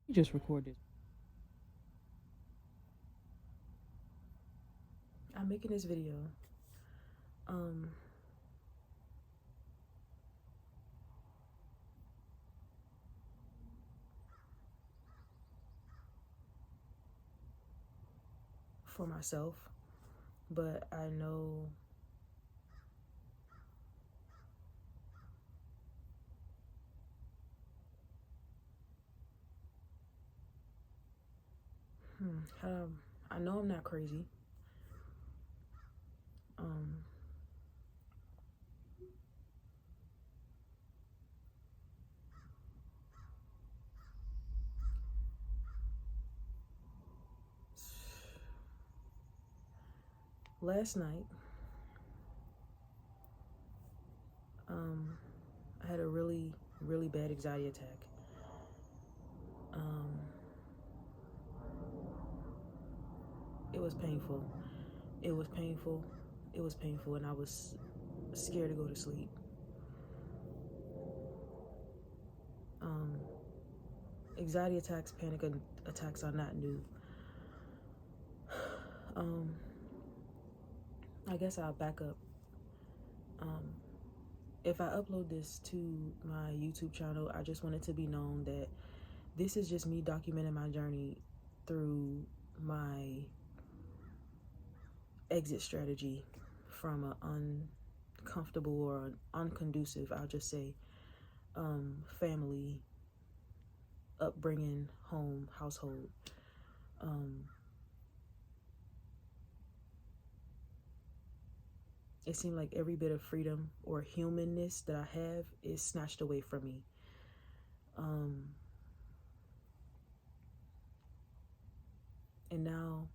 You just record this. I'm making this video um for myself, but I know I know I'm not crazy. Um Last night, um I had a really bad anxiety attack. Um it was painful. It was painful. It was painful and I was scared to go to sleep. Um Anxiety attacks, attacks are not new. Um I guess I'll back up. Um if I upload this to my YouTube channel, I just want it to be known that this is just me documenting my journey through my exit strategy from an uncomfortable or an unconducive, I'll just say, family, upbringing, home, household. Um, it seemed like every bit of freedom or humanness that I have is snatched away from me. Um, and now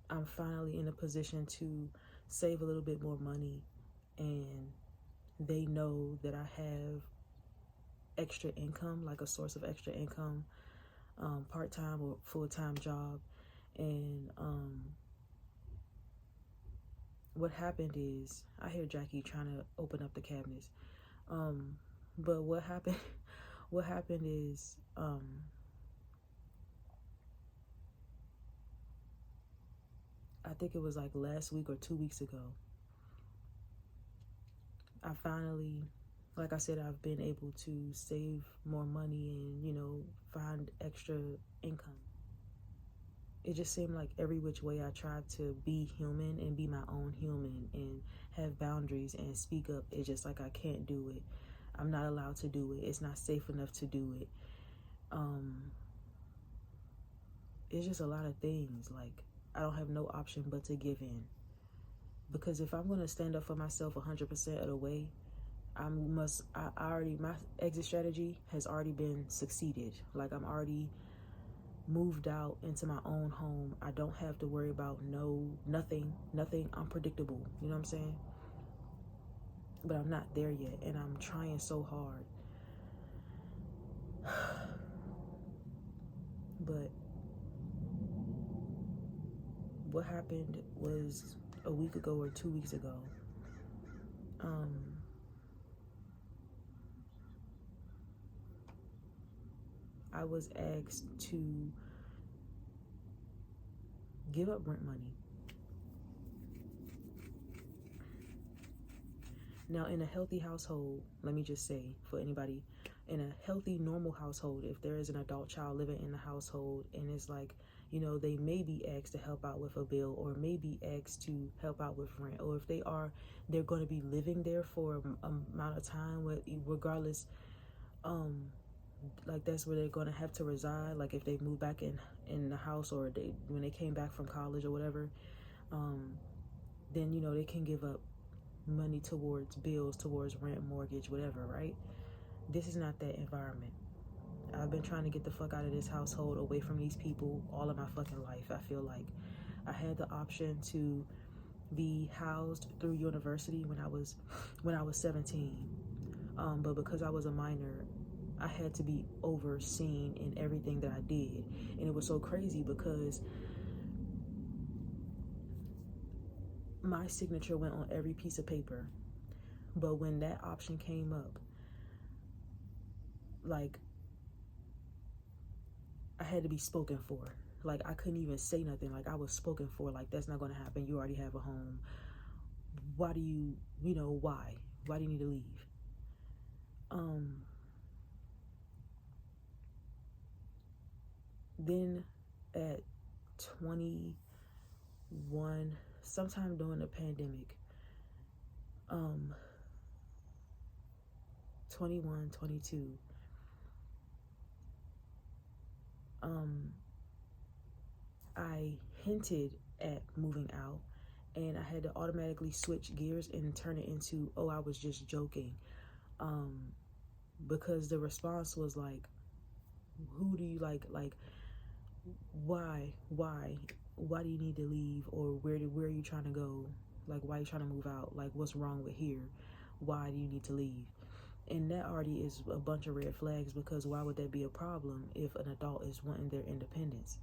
I'm finally in a position to save a little bit more money, and they know that I have extra income, like a source of extra income, part time or full time job. And what happened is, I hear Jackie trying to open up the cabinets. Um, but what happened? What happened is, I think it was like last week or 2 weeks ago. I finally, like I said, I've been able to save more money and find extra income. It just seemed like every which way I tried to be human and be my own human and have boundaries and speak up, it's just like I can't do it. I'm not allowed to do it. It's not safe enough to do it. Um, it's just a lot of things. Like, I don't have no option but to give in. Because if I'm going to stand up for myself 100% of the way, I already, my exit strategy has already been succeeded. Like, I'm already moved out into my own home. I don't have to worry about nothing unpredictable. You know what I'm saying? But I'm not there yet, and I'm trying so hard. But what happened was a week ago or 2 weeks ago. Um, I was asked to give up rent money. Now, in a healthy household, let me just say for anybody, in a healthy, normal household, if there is an adult child living in the household and it's like, they may be asked to help out with a bill or may be asked to help out with rent, or if they're going to be living there for a amount of time, regardless, um, like that's where they're going to have to reside. Like if they move back in the house, or when they came back from college or whatever, um, then they can give up money towards bills, towards rent, mortgage, whatever, right? This is not that environment. I've been trying to get the fuck out of this household, away from these people, all of my fucking life. I feel like I had the option to be housed through university when I was 17. But because I was a minor, I had to be overseen in everything that I did. And it was so crazy because my signature went on every piece of paper. But when that option came up, like I had to be spoken for. Like, I couldn't even say nothing. Like, I was spoken for. Like, that's not going to happen. You already have a home. Why do you, why? Why do you need to leave? Then at 21, sometime during the pandemic, 21, 22, I hinted at moving out, and I had to automatically switch gears and turn it into, oh, I was just joking. Because the response was like, who do you like, why do you need to leave? Or where are you trying to go? Like, why are you trying to move out? Like, what's wrong with here? Why do you need to leave? And that already is a bunch of red flags, because why would that be a problem if an adult is wanting their independence?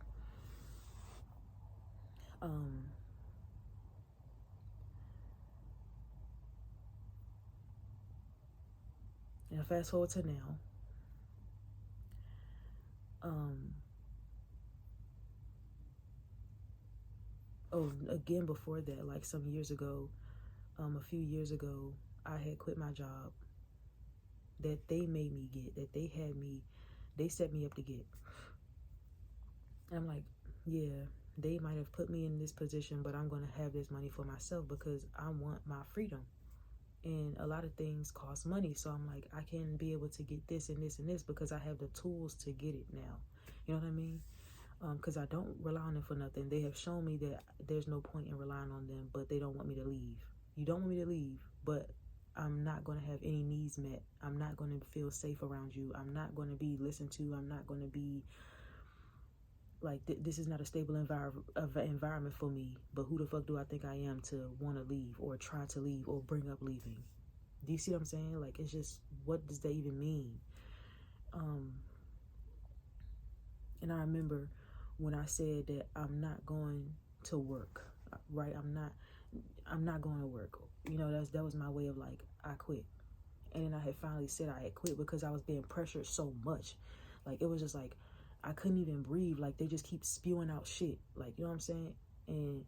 And fast forward to now. Again, before that, like some years ago, a few years ago, I had quit my job that they made me get, that they set me up to get. And I'm like, yeah, they might have put me in this position, but I'm going to have this money for myself because I want my freedom. And a lot of things cost money. So I'm like, I can be able to get this and this and this because I have the tools to get it now. You know what I mean? Because I don't rely on them for nothing. They have shown me that there's no point in relying on them, but they don't want me to leave. You don't want me to leave, but I'm not going to have any needs met. I'm not going to feel safe around you. I'm not going to be listened to. I'm not going to be like, this is not a stable environment for me. But who the fuck do I think I am to want to leave or try to leave or bring up leaving? Do you see what I'm saying? Like, it's just, what does that even mean? And I remember when I said that I'm not going to work, right? I'm not going to work. You know, that was my way of like, I quit. And then I had finally said I had quit because I was being pressured so much. Like, it was just like, I couldn't even breathe. Like, they just keep spewing out shit. Like, you know what I'm saying? And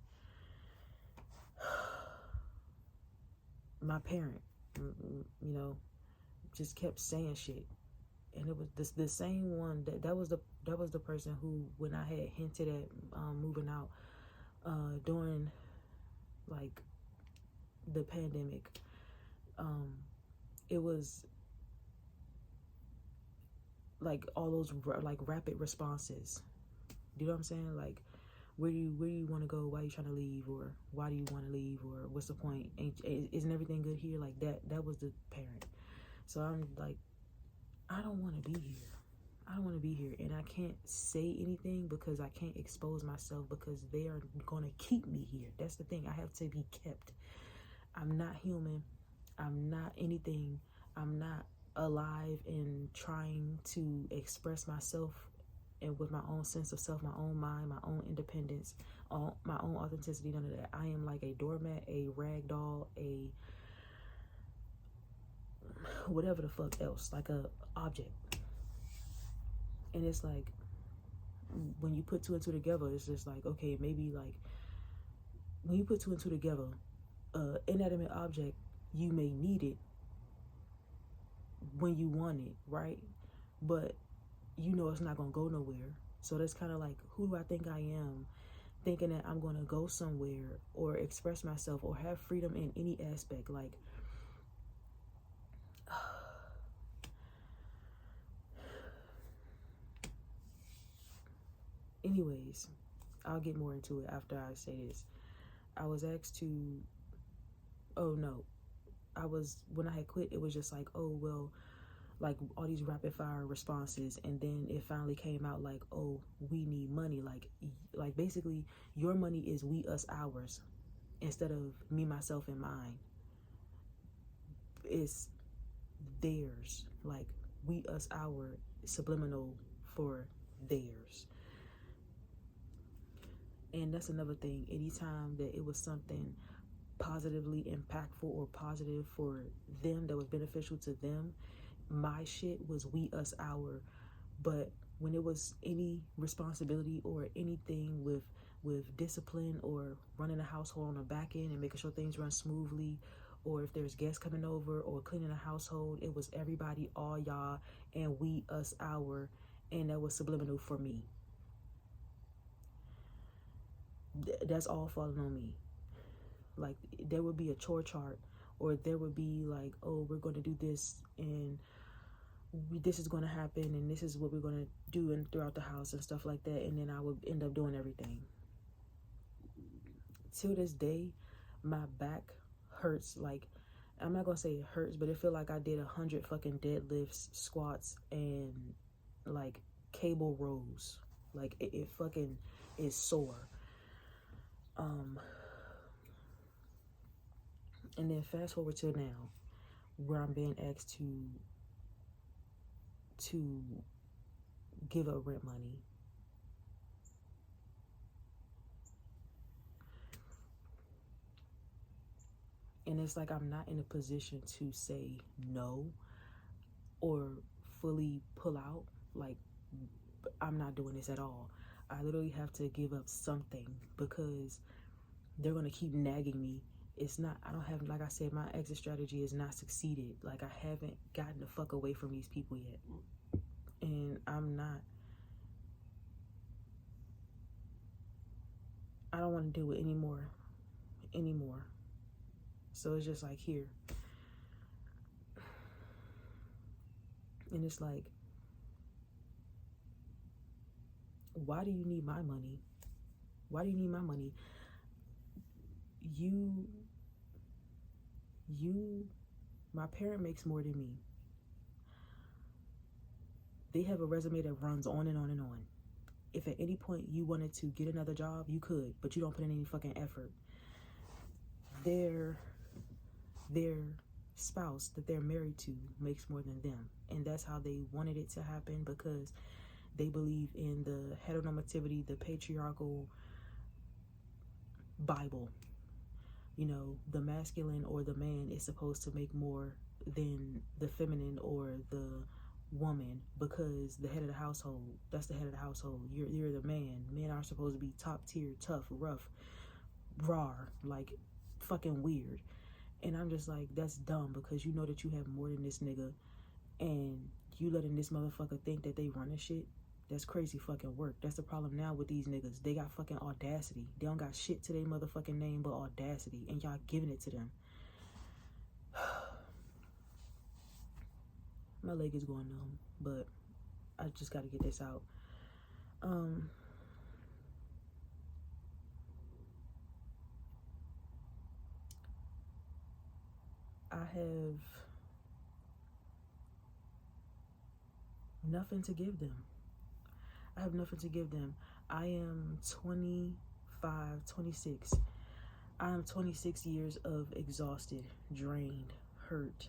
my parent, just kept saying shit. And it was the same one that was the person who, when I had hinted at moving out during like the pandemic, it was like all those like rapid responses. You know what I'm saying? Like, where do you want to go? Why are you trying to leave? Or why do you want to leave? Or what's the point? Isn't everything good here? Like that was the parent. So I'm like, I don't want to be here. I don't want to be here. And I can't say anything because I can't expose myself, because they are going to keep me here. That's the thing. I have to be kept. I'm not human. I'm not anything. I'm not alive and trying to express myself and with my own sense of self, my own mind, my own independence, my own authenticity, none of that. I am like a doormat, a rag doll, a whatever the fuck else, like a object. And it's like, when you put two and two together, it's just like, okay, maybe like when you put two and two together, inanimate object, you may need it when you want it, right? But you know it's not gonna go nowhere. So that's kind of like, who do I think I am, thinking that I'm gonna go somewhere or express myself or have freedom in any aspect? Like, anyways, I'll get more into it after I say this. I was asked to, when I had quit, it was just like, oh, well, like all these rapid fire responses. And then it finally came out like, oh, we need money. Like basically your money is we, us, ours, instead of me, myself, and mine. It's theirs. Like we, us, our, subliminal for theirs. And that's another thing. Anytime that it was something positively impactful or positive for them that was beneficial to them, my shit was we, us, our. But when it was any responsibility or anything with discipline or running a household on the back end and making sure things run smoothly, or if there's guests coming over or cleaning a household, it was everybody, all y'all, and we, us, our, and that was subliminal for me. That's all falling on me. Like, there would be a chore chart, or there would be like, oh, we're going to do this, and this is going to happen, and this is what we're going to do and throughout the house and stuff like that, and then I would end up doing everything. Till this day, my back hurts. Like, I'm not gonna say it hurts, but it feel like I did 100 fucking deadlifts, squats, and like cable rows. Like, it fucking is sore. And then fast forward to now, where I'm being asked to give up rent money. And it's like I'm not in a position to say no or fully pull out. Like, I'm not doing this at all. I literally have to give up something because they're going to keep nagging me. It's not, I don't have, like I said, my exit strategy is not succeeded. Like, I haven't gotten the fuck away from these people yet. And I don't want to do it anymore. So it's just like, here. And it's like, why do you need my money? Why do you need my money? My parent makes more than me. They have a resume that runs on and on and on. If at any point you wanted to get another job, you could, but you don't put in any fucking effort. Their spouse that they're married to makes more than them. And that's how they wanted it to happen, because they believe in the heteronormativity, the patriarchal Bible. You know, the masculine or the man is supposed to make more than the feminine or the woman, because the head of the household, that's the head of the household. You're the man. Men are supposed to be top tier, tough, rough, raw, like fucking weird. And I'm just like, that's dumb, because you know that you have more than this nigga, and you letting this motherfucker think that they running shit. That's crazy fucking work. That's the problem now with these niggas. They got fucking audacity. They don't got shit to their motherfucking name but audacity, and y'all giving it to them. My leg is going numb, but I just got to get this out. I have nothing to give them. I have nothing to give them. I am 25, 26. I am 26 years of exhausted, drained, hurt.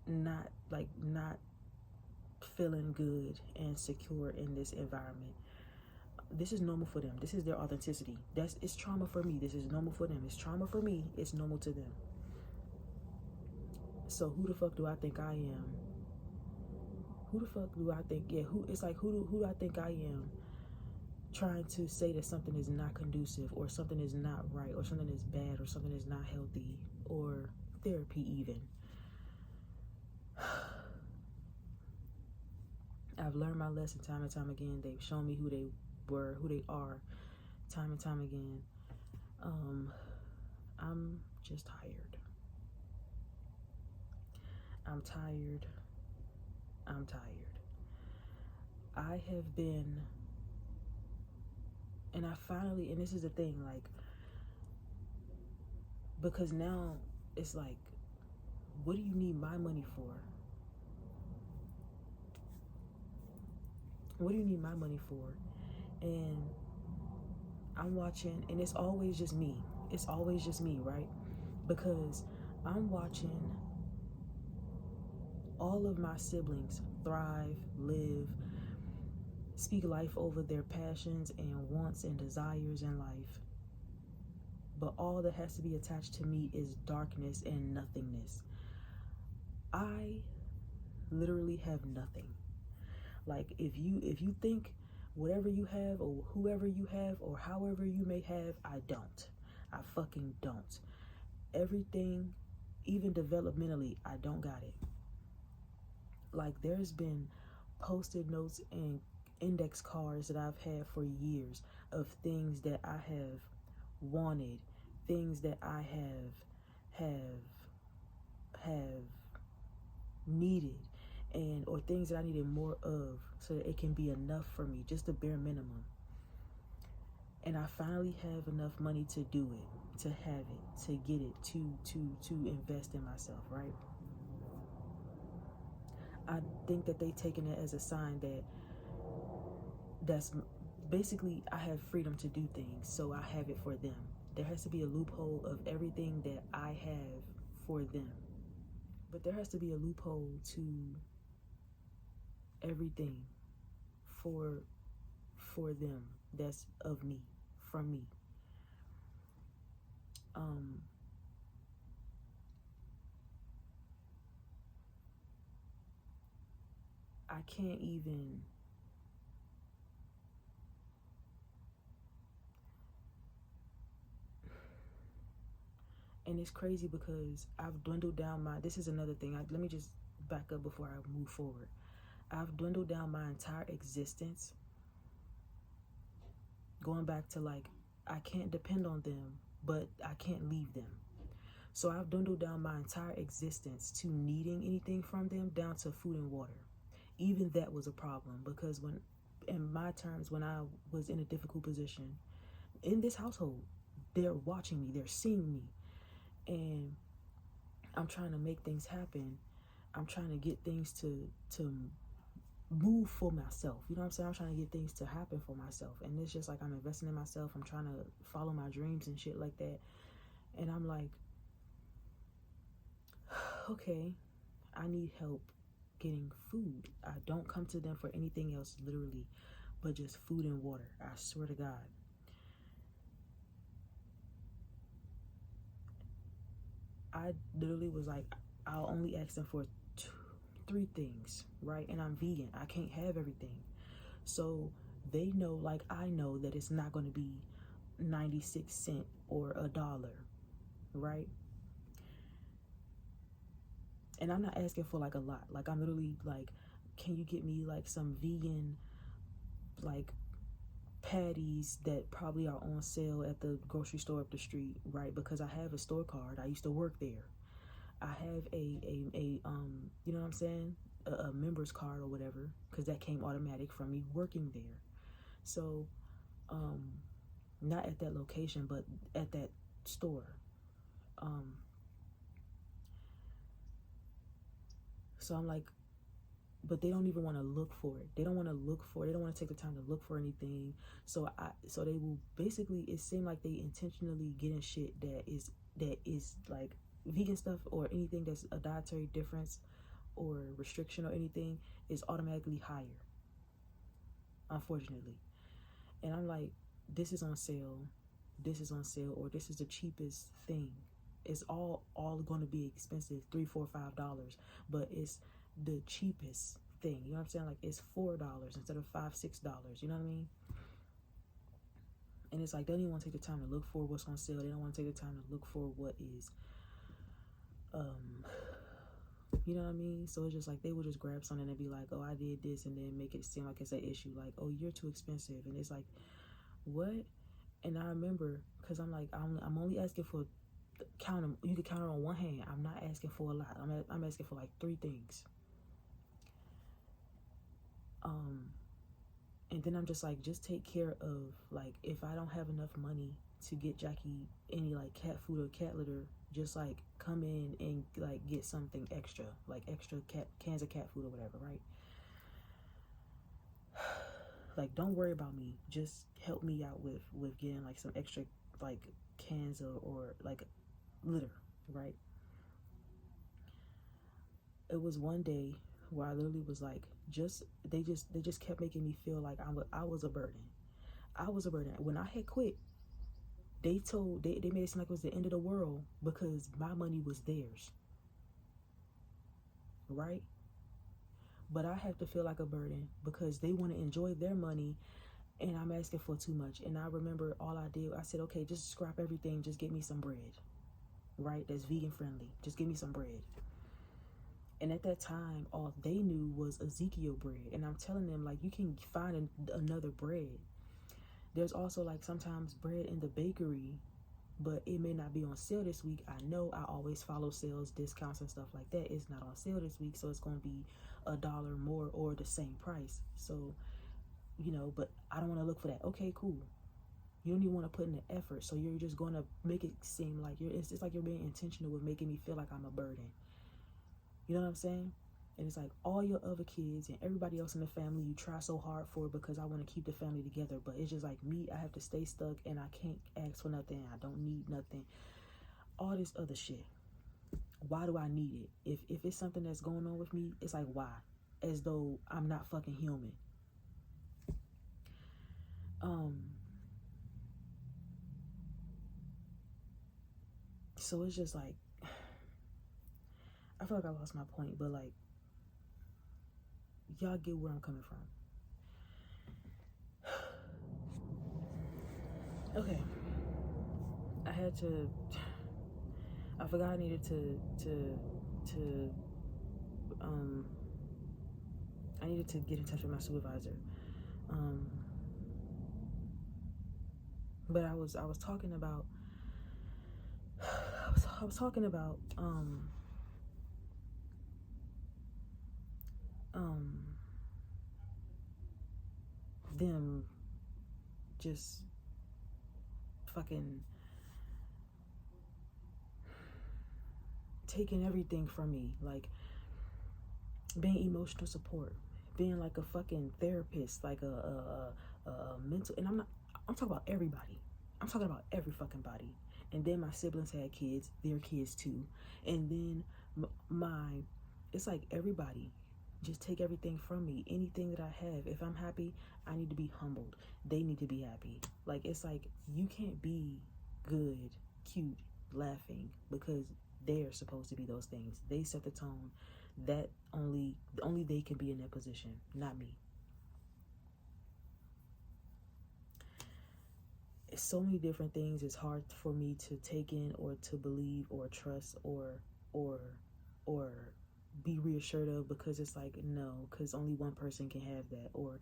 Not feeling good and secure in this environment. This is normal for them. This is their authenticity. It's trauma for me. This is normal for them. It's trauma for me. It's normal to them. So who the fuck do I think I am? Who the fuck do I think? Yeah, who do I think I am? Trying to say that something is not conducive, or something is not right, or something is bad, or something is not healthy, or therapy even. I've learned my lesson time and time again. They've shown me who they were, who they are, time and time again. I'm just tired. I'm tired. I have been, and I finally, and this is the thing, like, because now it's like, what do you need my money for? What do you need my money for? And I'm watching, and it's always just me. It's always just me, right? Because I'm watching all of my siblings thrive, live, speak life over their passions and wants and desires in life. But all that has to be attached to me is darkness and nothingness. I literally have nothing. Like if you think whatever you have or whoever you have or however you may have, I don't. I fucking don't. Everything, even developmentally, I don't got it. Like there's been post-it notes and index cards that I've had for years of things that I have wanted, things that I have needed, and or things that I needed more of so that it can be enough for me, just the bare minimum. And I finally have enough money to do it, to have it, to get it, to invest in myself, right? I think that they taken it as a sign that's basically I have freedom to do things, so I have it for them. There has to be a loophole of everything that I have for them. But there has to be a loophole to everything for them that's of me, from me. I can't even and it's crazy because I've dwindled down this is another thing. Let me just back up before I move forward. I've dwindled down my entire existence, going back to like, I can't depend on them, but I can't leave them. So I've dwindled down my entire existence to needing anything from them down to food and water. Even that was a problem because in my terms, when I was in a difficult position in this household, they're watching me, they're seeing me, and I'm trying to make things happen. I'm trying to get things to move for myself. You know what I'm saying? I'm trying to get things to happen for myself. And it's just like I'm investing in myself. I'm trying to follow my dreams and shit like that. And I'm like, okay, I need help getting food. I don't come to them for anything else, literally, but just food and water. I swear to God. I literally was like, I'll only ask them for 3 things, right? And I'm vegan. I can't have everything. So they know, like I know, that it's not going to be 96 cents or $1, right? And I'm not asking for like a lot. Like I'm literally like, can you get me like some vegan like patties that probably are on sale at the grocery store up the street, right? Because I have a store card. I used to work there. I have a you know what I'm saying? A member's card or whatever, because that came automatic from me working there. So, not at that location, but at that store. So I'm like, but they don't even want to look for it. They don't want to take the time to look for anything. So they will basically, it seemed like they intentionally getting shit that is like vegan stuff or anything that's a dietary difference or restriction or anything is automatically higher, unfortunately. And I'm like, this is on sale, or this is the cheapest thing. It's all going to be expensive, $3, $4, $5, but it's the cheapest thing. You know what I'm saying? Like it's $4 instead of $5, $6. You know what I mean? And it's like they don't even want to take the time to look for what's on sale. They don't want to take the time to look for what is, you know what I mean? So it's just like they will just grab something and be like, oh, I did this, and then make it seem like it's an issue. Like, oh, you're too expensive, and it's like, what? And I remember, because I'm like, I'm only asking for, count them. You can count it on one hand. I'm not asking for a lot. I'm asking for like 3 things. And then I'm just like, just take care of, like, if I don't have enough money to get Jackie any like cat food or cat litter, just like come in and like get something extra, like extra cans of cat food or whatever, right? Like, don't worry about me. Just help me out with getting like some extra like cans or like litter, right? It was one day where I literally was like, they just kept making me feel like I was a burden. I was a burden. When I had quit, they made it seem like it was the end of the world because my money was theirs, right? but I have to feel like a burden because they want to enjoy their money and I'm asking for too much. And I remember all I did, I said, okay, just scrap everything, just get me some bread, right? That's vegan friendly. Just give me some bread. And at that time, all they knew was Ezekiel bread. And I'm telling them, like, you can find another bread. There's also, like, sometimes bread in the bakery, but it may not be on sale this week. I know I always follow sales, discounts, and stuff like that. It's not on sale this week, so it's going to be $1 more or the same price. So, you know, but I don't want to look for that. Okay, cool. You don't even want to put in the effort, so you're just going to make it seem like it's like you're being intentional with making me feel like I'm a burden. You know what I'm saying? And it's like all your other kids and everybody else in the family you try so hard for because I want to keep the family together. But it's just like me, I have to stay stuck and I can't ask for nothing. I don't need nothing. All this other shit. Why do I need it? If it's something that's going on with me, it's like, why? As though I'm not fucking human. So it's just like, I feel like I lost my point, but like, y'all get where I'm coming from. Okay. I forgot I needed I needed to get in touch with my supervisor. But I was talking about I was talking about them just fucking taking everything from me, like being emotional support, being like a fucking therapist, like a mental, and I'm talking about everybody. I'm talking about every fucking body. And then my siblings had kids, their kids too. And then it's like everybody just take everything from me. Anything that I have, if I'm happy, I need to be humbled. They need to be happy. Like, it's like you can't be good, cute, laughing because they're supposed to be those things. They set the tone. That only they can be in that position, not me. It's so many different things. It's hard for me to take in or to believe or trust or be reassured of, because it's like, no, because only one person can have that, or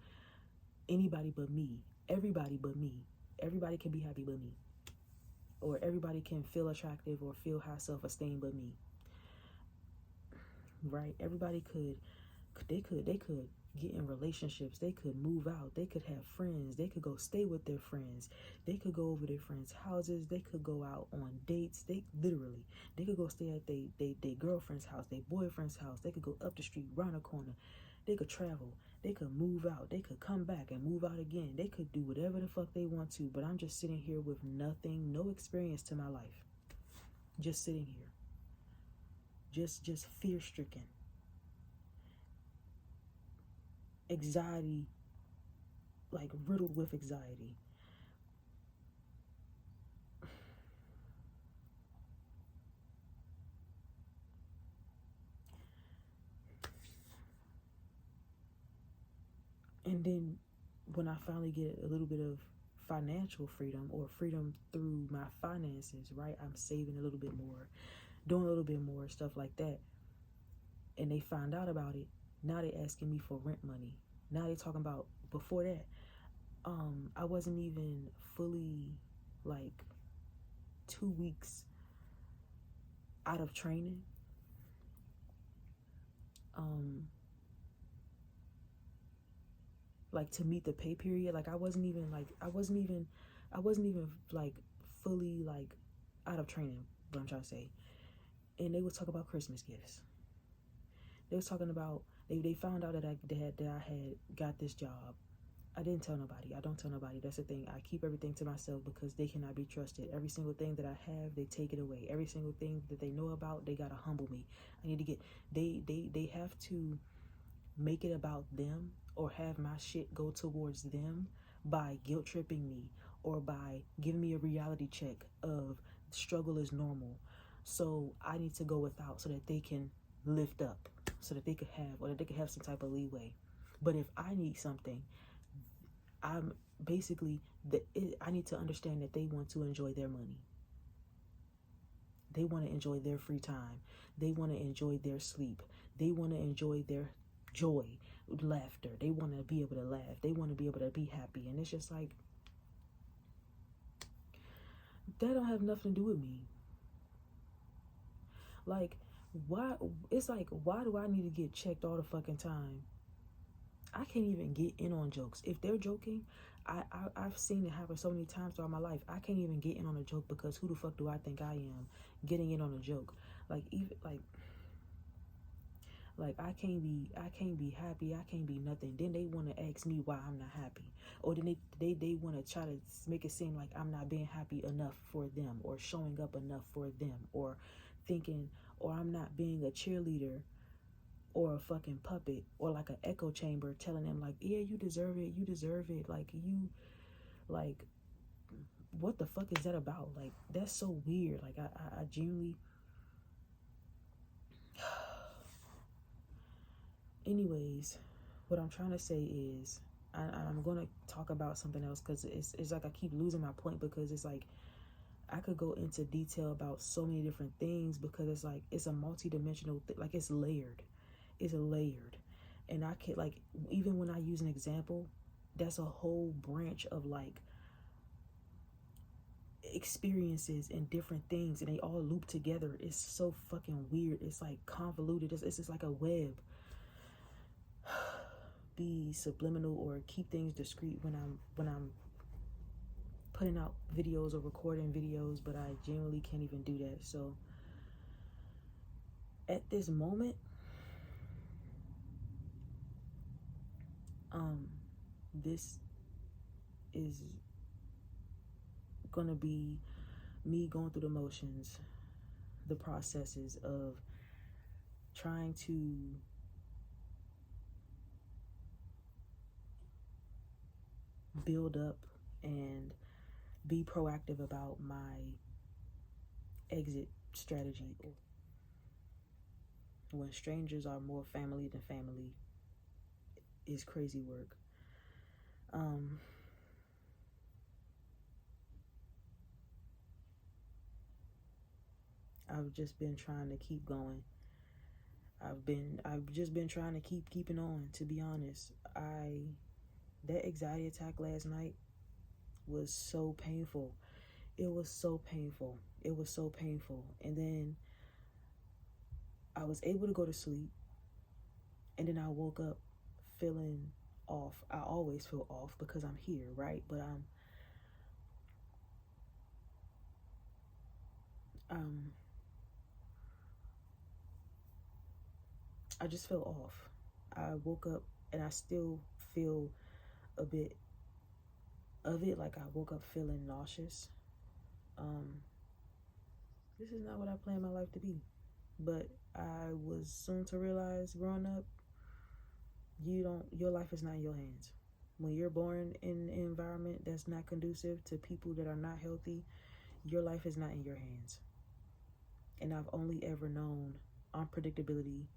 anybody but me, everybody but me, everybody can be happy but me, or everybody can feel attractive or feel high self-esteem but me, right? Everybody they could get in relationships, they could move out, they could have friends, they could go stay with their friends, they could go over their friends' houses, they could go out on dates, they could go stay at they girlfriend's house, their boyfriend's house, they could go up the street, round a corner, they could travel, they could move out, they could come back and move out again, they could do whatever the fuck they want to, but I'm just sitting here with nothing, no experience to my life, just sitting here, just fear-stricken, anxiety, like riddled with anxiety. And then when I finally get a little bit of financial freedom or freedom through my finances, right? I'm saving a little bit more, doing a little bit more, stuff like that. And they find out about it. Now they asking me for rent money. Now they talking about, before that, I wasn't even fully like 2 weeks out of training. Like to meet the pay period. Like I wasn't even like fully like out of training, what I'm trying to say. And they was talking about Christmas gifts. They was talking about they found out that I had got this job. I didn't tell nobody. I don't tell nobody. That's the thing. I keep everything to myself because they cannot be trusted. Every single thing that I have, they take it away. Every single thing that they know about, they gotta humble me. I need to get they have to make it about them or have my shit go towards them by guilt tripping me or by giving me a reality check of struggle is normal. So I need to go without so that they can lift up. so that they could have, or that they could have some type of leeway. But if I need something, I'm basically, I need to understand that they want to enjoy their money. They want to enjoy their free time. They want to enjoy their sleep. They want to enjoy their joy, laughter. They want to be able to laugh. They want to be able to be happy. And it's just like, that don't have nothing to do with me. Like, why? It's like, why do I need to get checked all the fucking time? I can't even get in on jokes. If they're joking, I've seen it happen so many times throughout my life. I can't even get in on a joke because who the fuck do I think I am getting in on a joke? Like, even like I can't be happy. I can't be nothing. Then they want to ask me why I'm not happy, or then they want to try to make it seem like I'm not being happy enough for them, or showing up enough for them, or thinking, or I'm not being a cheerleader, or a fucking puppet, or like an echo chamber telling them like, yeah, you deserve it, like like what the fuck is that about? Like, that's so weird. Like, I genuinely anyways, what I'm trying to say is, I'm gonna talk about something else, because it's like I keep losing my point, because it's like I could go into detail about so many different things, because it's like it's a multi-dimensional like it's layered. It's layered. And I can, like, even when I use an example, that's a whole branch of like experiences and different things, and they all loop together. It's so fucking weird. It's like convoluted. It's just like a web. Be subliminal or keep things discreet when I'm putting out videos or recording videos, but I genuinely can't even do that. So at this moment, this is gonna be me going through the motions, the processes of trying to build up and be proactive about my exit strategy. When strangers are more family than family is crazy work. I've just been trying to keep going. I've just been trying to keep keeping on, to be honest. That anxiety attack last night was so painful. It was so painful. It was so painful. And then I was able to go to sleep, and then I woke up feeling off. I always feel off because I'm here, right? But I just feel off. I woke up and I still feel a bit of it. Like, I woke up feeling nauseous. This is not what I planned my life to be. But I was soon to realize, growing up, your life is not in your hands. When you're born in an environment that's not conducive to people that are not healthy, your life is not in your hands. And I've only ever known unpredictability,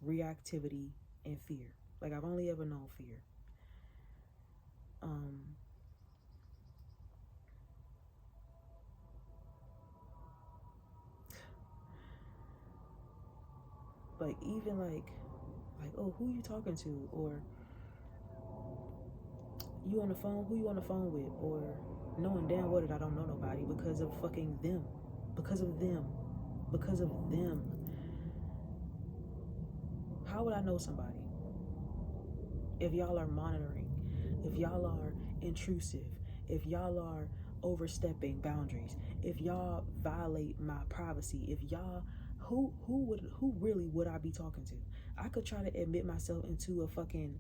reactivity, and fear. Like, I've only ever known fear. Like, even like, oh, who you talking to? Or, you on the phone? Who you on the phone with? Or knowing damn well that I don't know nobody because of fucking them. Because of them. Because of them. How would I know somebody? If y'all are monitoring, if y'all are intrusive, if y'all are overstepping boundaries, if y'all violate my privacy, if y'all, who really would I be talking to? I could try to admit myself into a fucking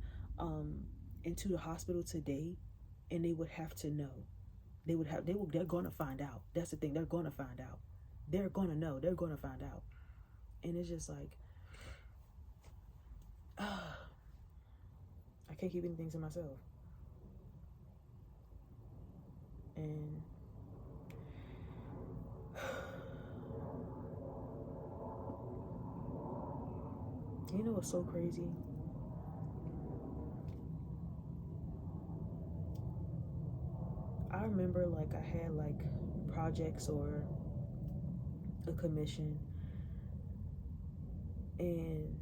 into the hospital today, and they would have to know. They're gonna find out. That's the thing. They're gonna find out. They're gonna know. They're gonna find out. And it's just like, I can't keep anything to myself. And You know what's so crazy? I remember like I had like projects or a commission, and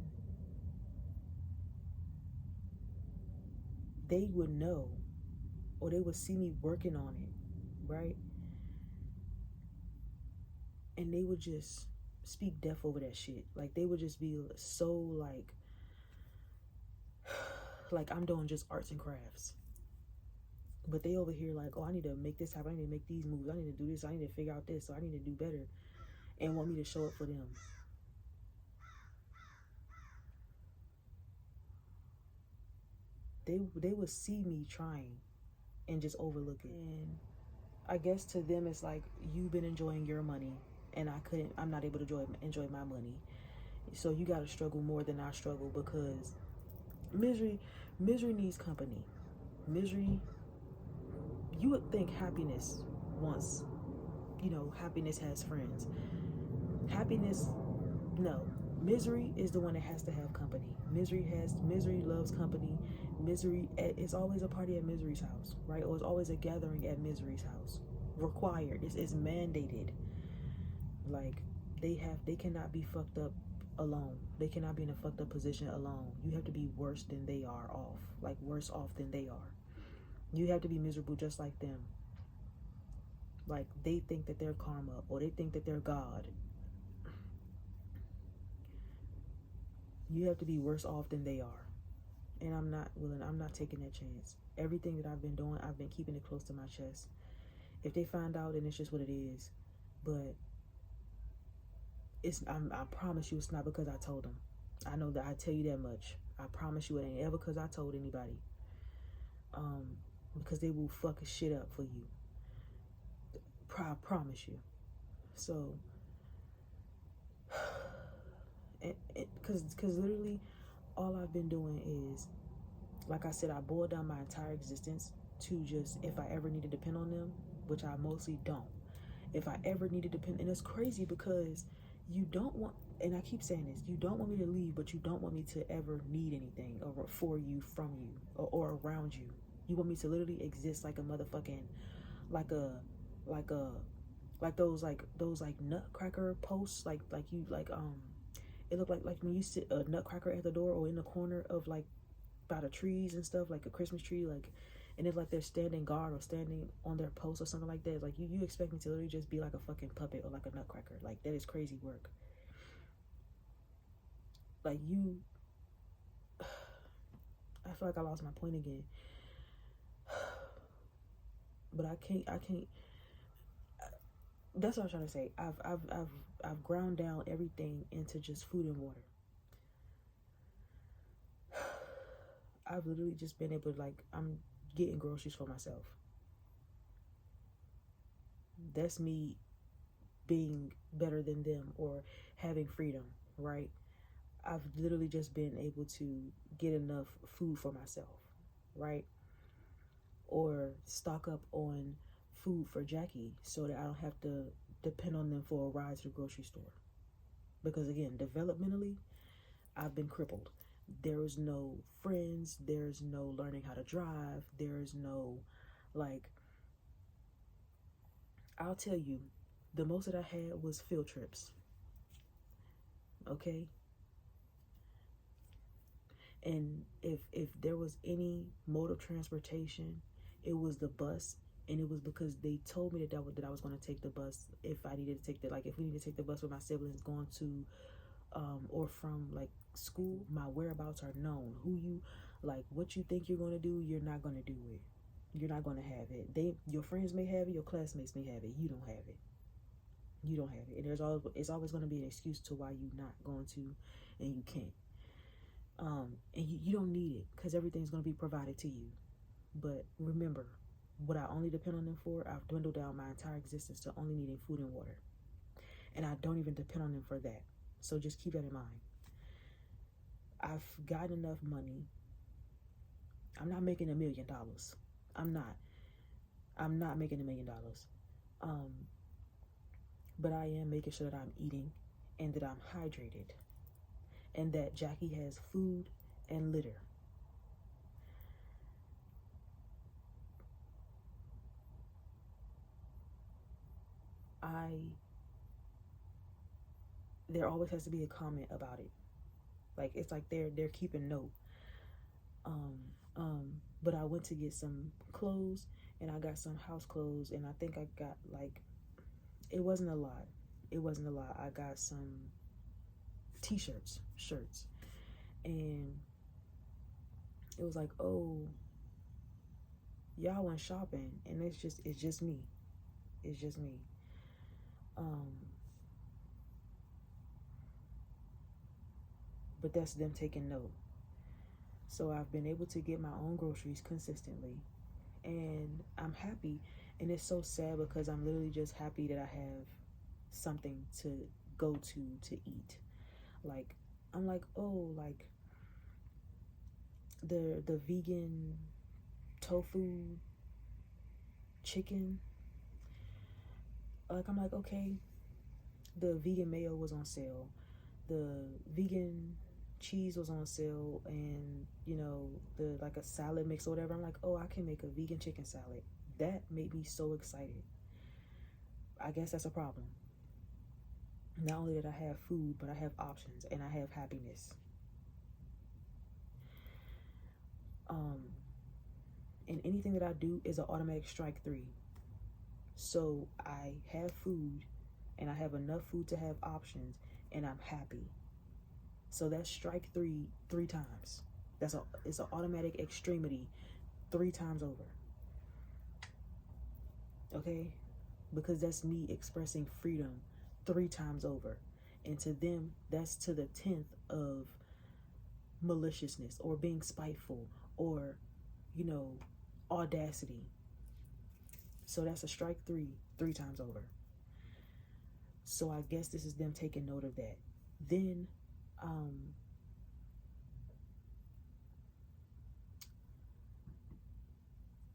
they would know, or they would see me working on it, right? And they would just speak death over that shit. Like they would just be so like I'm doing just arts and crafts. But they over here like, oh, I need to make this happen. I need to make these moves. I need to do this. I need to figure out this. So I need to do better, and want me to show up for them. They would see me trying and just overlook it. And I guess to them it's like, you've been enjoying your money, and I'm not able to enjoy my money. So you got to struggle more than I struggle, because misery misery needs company. Misery, you would think happiness wants, happiness has friends. Happiness, no. Misery is the one that has to have company. Misery loves company. Misery is always a party at Misery's house, right? Or it's always a gathering at Misery's house. Required. It's mandated. Like they cannot be fucked up alone. They cannot be in a fucked up position alone. You have to be worse than they are off. Like worse off than they are. You have to be miserable just like them. Like they think that they're karma, or they think that they're God. You have to be worse off than they are. And I'm not taking that chance. Everything that I've been doing, I've been keeping it close to my chest. If they find out, then it's just what it is. But I promise you it's not because I told them. I know that I tell you that much. I promise you it ain't ever because I told anybody. Because they will fuck shit up for you. I promise you. So, because literally all I've been doing is, like I said, I boiled down my entire existence to just, if I ever need to depend on them, which I mostly don't. If I ever need to depend, and it's crazy because you don't want, and I keep saying this, you don't want me to leave, but you don't want me to ever need anything or for you, from you, or around you. You want me to literally exist like a motherfucking, like a, like a, like those nutcracker posts, like you it looked like when you sit a nutcracker at the door or in the corner of like by the trees and stuff, like a Christmas tree, like, and it's like they're standing guard or standing on their post or something like that. Like you expect me to literally just be like a fucking puppet or like a nutcracker. Like that is crazy work. Like you, I feel like I lost my point again. But I can't. That's what I'm trying to say. I've ground down everything into just food and water. I've literally just been able to, like, I'm getting groceries for myself. That's me being better than them or having freedom, right? I've literally just been able to get enough food for myself, right? Or stock up on food for Jackie so that I don't have to depend on them for a ride to the grocery store. Because again, developmentally, I've been crippled. There is no friends, there's no learning how to drive, there's no, like, I'll tell you, the most that I had was field trips. Okay? And if there was any mode of transportation, it was the bus. And it was because they told me that I was going to take the bus if I needed to take the, like, if we need to take the bus with my siblings going to or from like school. My whereabouts are known. Who you, like, what you think you're going to do, you're not going to do it. You're not going to have it. Your friends may have it, your classmates may have it, you don't have it. You don't have it. And it's always going to be an excuse to why you're not going to, and you can't. And you don't need it because everything's going to be provided to you. But remember, what I only depend on them for, I've dwindled down my entire existence to only needing food and water. And I don't even depend on them for that. So just keep that in mind. I've got enough money. I'm not making $1 million. I'm not making $1 million. But I am making sure that I'm eating and that I'm hydrated. and that Jackie has food and litter. There always has to be a comment about it. Like, it's like they're keeping note. Um, but I went to get some clothes, and I got some house clothes, and I think I got like, it wasn't a lot. It wasn't a lot. I got some t-shirts, shirts, and it was like, oh, y'all went shopping, and it's just me. It's just me. But that's them taking note. So I've been able to get my own groceries consistently, and I'm happy. And it's so sad because I'm literally just happy that I have something to go to eat. Like, I'm like, oh, like the vegan tofu chicken. Like, I'm like, okay, the vegan mayo was on sale, the vegan cheese was on sale, and the like a salad mix or whatever. I'm like, oh, I can make a vegan chicken salad. That made me so excited. I guess that's a problem. Not only that I have food, but I have options and I have happiness. And anything that I do is an automatic strike 3. So I have food, and I have enough food to have options, and I'm happy. So that's strike 3 times. It's an automatic extremity 3 times over. Okay? Because that's me expressing freedom 3 times over. And to them, that's to the 10th of maliciousness or being spiteful or, audacity. So that's a strike 3 times over. So I guess this is them taking note of that. Then,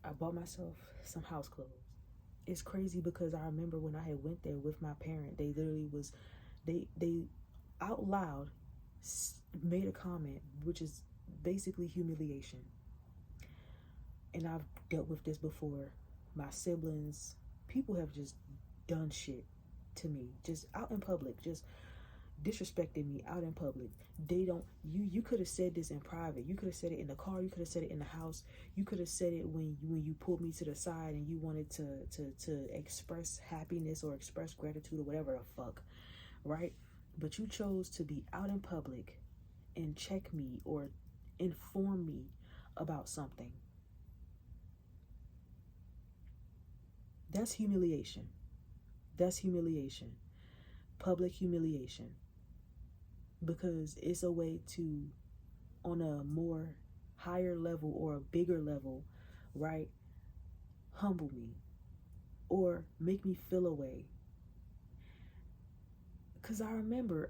I bought myself some house clothes. It's crazy because I remember when I had went there with my parent, they literally was, they out loud made a comment, which is basically humiliation. And I've dealt with this before. My siblings, people have just done shit to me, just out in public, just disrespected me out in public. They don't, you could have said this in private. You could have said it in the car. You could have said it in the house. You could have said it when you pulled me to the side and you wanted to express happiness or express gratitude or whatever the fuck, right? But you chose to be out in public and check me or inform me about something. That's humiliation. That's humiliation. Public humiliation. Because it's a way to, on a more higher level or a bigger level, right, humble me or make me feel away. Because I remember,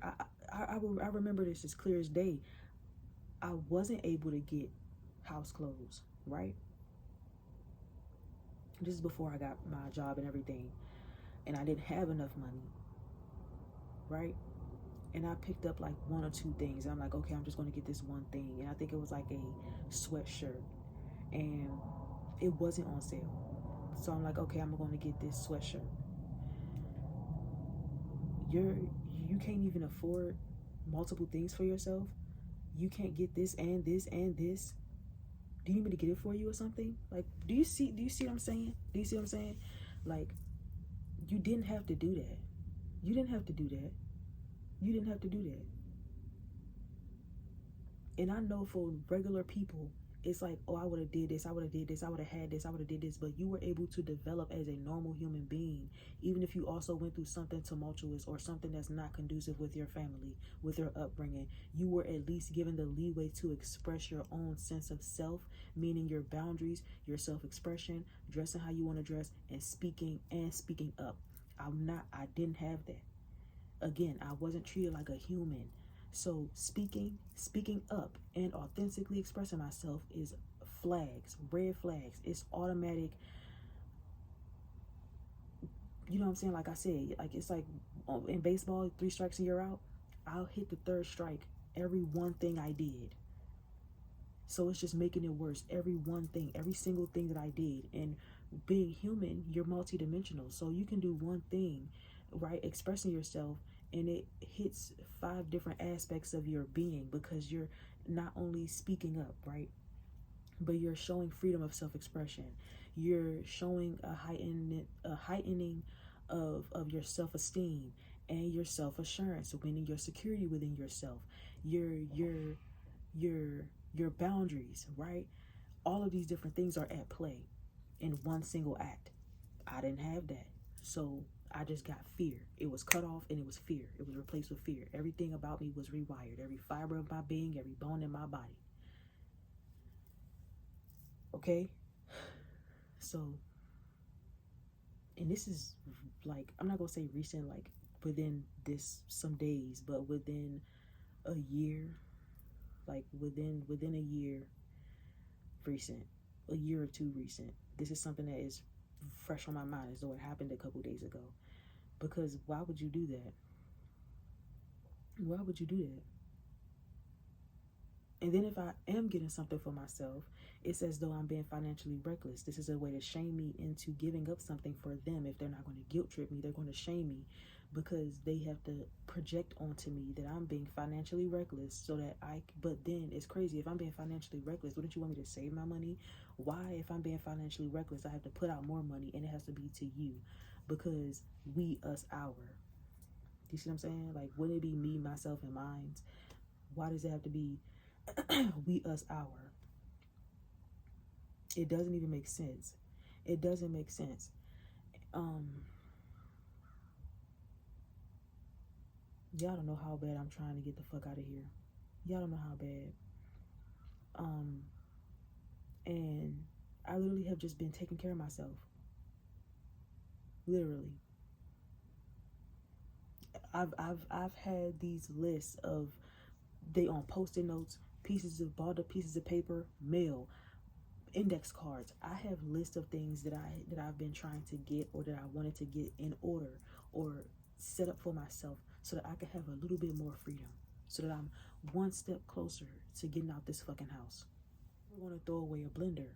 I remember this as clear as day. I wasn't able to get house clothes, right? This is before I got my job and everything. And I didn't have enough money, right? And I picked up like 1 or 2 things. And I'm like, okay, I'm just going to get this one thing. And I think it was like a sweatshirt. And it wasn't on sale. So I'm like, okay, I'm going to get this sweatshirt. You can't even afford multiple things for yourself. You can't get this and this and this. Do you need me to get it for you or something? Like, do you see what I'm saying? Do you see what I'm saying? Like, you didn't have to do that. You didn't have to do that. You didn't have to do that. And I know for regular people, it's like, oh, I would have did this, I would have did this, I would have had this, I would have did this. But you were able to develop as a normal human being, even if you also went through something tumultuous or something that's not conducive with your family, with your upbringing. You were at least given the leeway to express your own sense of self, meaning your boundaries, your self-expression, dressing how you want to dress, and speaking up. I didn't have that. Again, I wasn't treated like a human. So speaking up and authentically expressing myself is flags, red flags. It's automatic. You know what I'm saying? Like I said, like it's like in baseball, 3 strikes and you're out. I'll hit the 3rd strike every one thing I did. So it's just making it worse. Every one thing, every single thing that I did. And being human, you're multidimensional. So you can do one thing, right? Expressing yourself, and it hits 5 different aspects of your being, because you're not only speaking up, right? But you're showing freedom of self-expression. You're showing a heightening of your self-esteem and your self-assurance, winning your security within yourself, your your boundaries, right? All of these different things are at play in one single act. I didn't have that. So I just got fear. It was cut off, and it was fear. It was replaced with fear. Everything about me was rewired. Every fiber of my being, every bone in my body. Okay? So, and this is like, I'm not going to say recent, like within some days, but within a year, like within a year recent, a year or two recent. This is something that is fresh on my mind, as though it happened a couple days ago. Because why would you do that? Why would you do that? And then if I am getting something for myself, it's as though I'm being financially reckless. This is a way to shame me into giving up something for them. If they're not going to guilt trip me, they're going to shame me, because they have to project onto me that I'm being financially reckless, so that but then it's crazy. If I'm being financially reckless, wouldn't you want me to save my money? Why, if I'm being financially reckless, I have to put out more money, and it has to be to you, because we, us, our. Do you see what I'm saying? Like, wouldn't it be me, myself, and mine? Why does it have to be we, us, our? It doesn't even make sense. It doesn't make sense. Y'all don't know how bad I'm trying to get the fuck out of here. Y'all don't know how bad. And I literally have just been taking care of myself. Literally. I've had these lists of, they on post-it notes, balled up pieces of paper, mail, index cards. I have lists of things that I've been trying to get, or that I wanted to get in order, or set up for myself, so that I can have a little bit more freedom, so that I'm one step closer to getting out this fucking house. We're going to throw away a blender.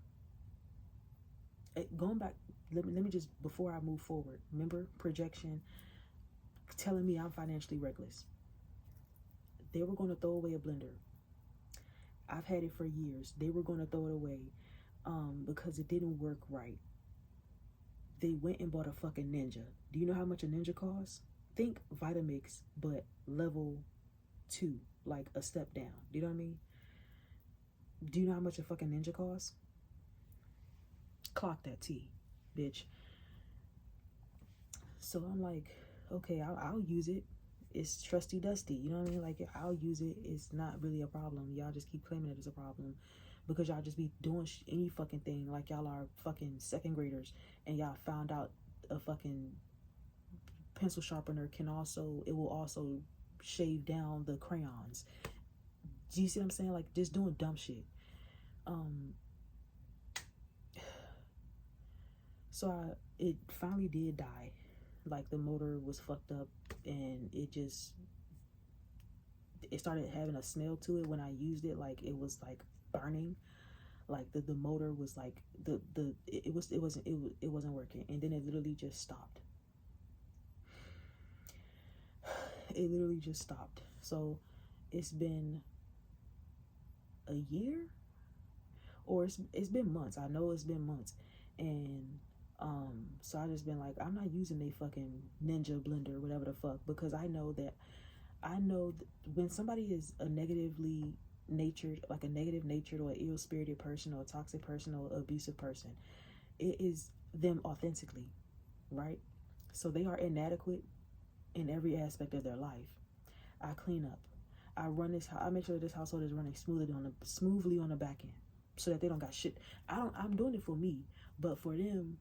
Going back, let me just, before I move forward, remember projection telling me I'm financially reckless. They were going to throw away a blender. I've had it for years. They were going to throw it away because it didn't work right. They went and bought a fucking Ninja. Do you know how much a Ninja costs? Think Vitamix, but level 2, like a step down. Do you know what I mean? Do you know how much a fucking Ninja costs? Clock that T, bitch. So I'm like, okay, I'll use it. It's trusty dusty, you know what I mean? Like, I'll use it. It's not really a problem. Y'all just keep claiming it as a problem, because y'all just be doing any fucking thing like y'all are fucking second graders, and y'all found out a fucking pencil sharpener it will also shave down the crayons. Do you see what I'm saying? Like, just doing dumb shit. So it finally did die. Like, the motor was fucked up, and it started having a smell to it when I used it. Like, it was like burning. Like the motor was like it wasn't working, and then it literally just stopped. It literally just stopped. So it's been a year, or it's been months. I know it's been months, and so I just been like, I'm not using a fucking Ninja blender, whatever the fuck, because I know that when somebody is a negative natured or an ill-spirited person, or a toxic person, or abusive person, it is them authentically, right? So they are inadequate in every aspect of their life. I clean up. I make sure that this household is running smoothly on the back end, so that they don't got shit. I'm doing it for me, but for them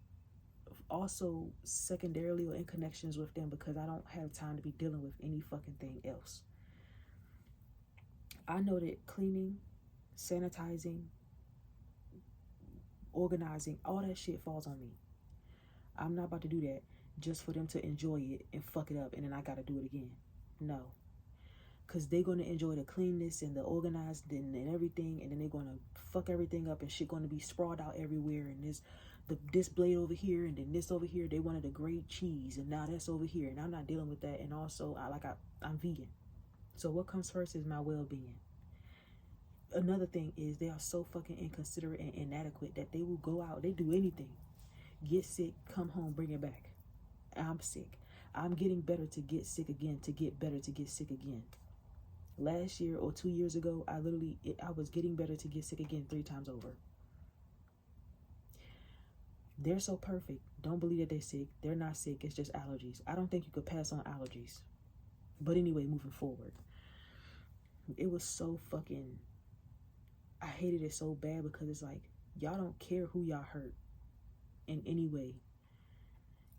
also secondarily, or in connections with them, because I don't have time to be dealing with any fucking thing else. I know that cleaning, sanitizing, organizing, all that shit falls on me. I'm not about to do that just for them to enjoy it and fuck it up, and then I gotta do it again. No. because they're going to enjoy the cleanness and the organized and everything, and then they're going to fuck everything up, and shit going to be sprawled out everywhere, and this blade over here, and then this over here. They wanted a great cheese, and now that's over here, and I'm not dealing with that. And also, I'm vegan, so what comes first is my well-being. Another thing is they are so fucking inconsiderate and inadequate that they will go out, they do anything, get sick, come home, bring it back. I'm sick. I'm getting better to get sick again, to get better to get sick again. Last year or 2 years ago, I was getting better to get sick again 3 times over. They're so perfect. Don't believe that they're sick. They're not sick. It's just allergies. I don't think you could pass on allergies. But anyway, moving forward. It was so fucking... I hated it so bad because it's like, y'all don't care who y'all hurt in any way.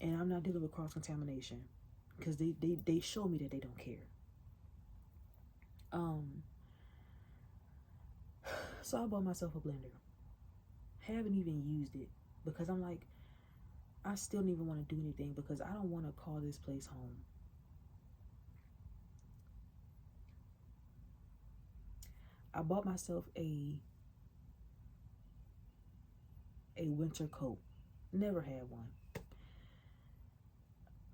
And I'm not dealing with cross-contamination because they show me that they don't care. So I bought myself a blender. Haven't even used it because I'm like, I still don't even want to do anything because I don't want to call this place home. I bought myself a winter coat. Never had one.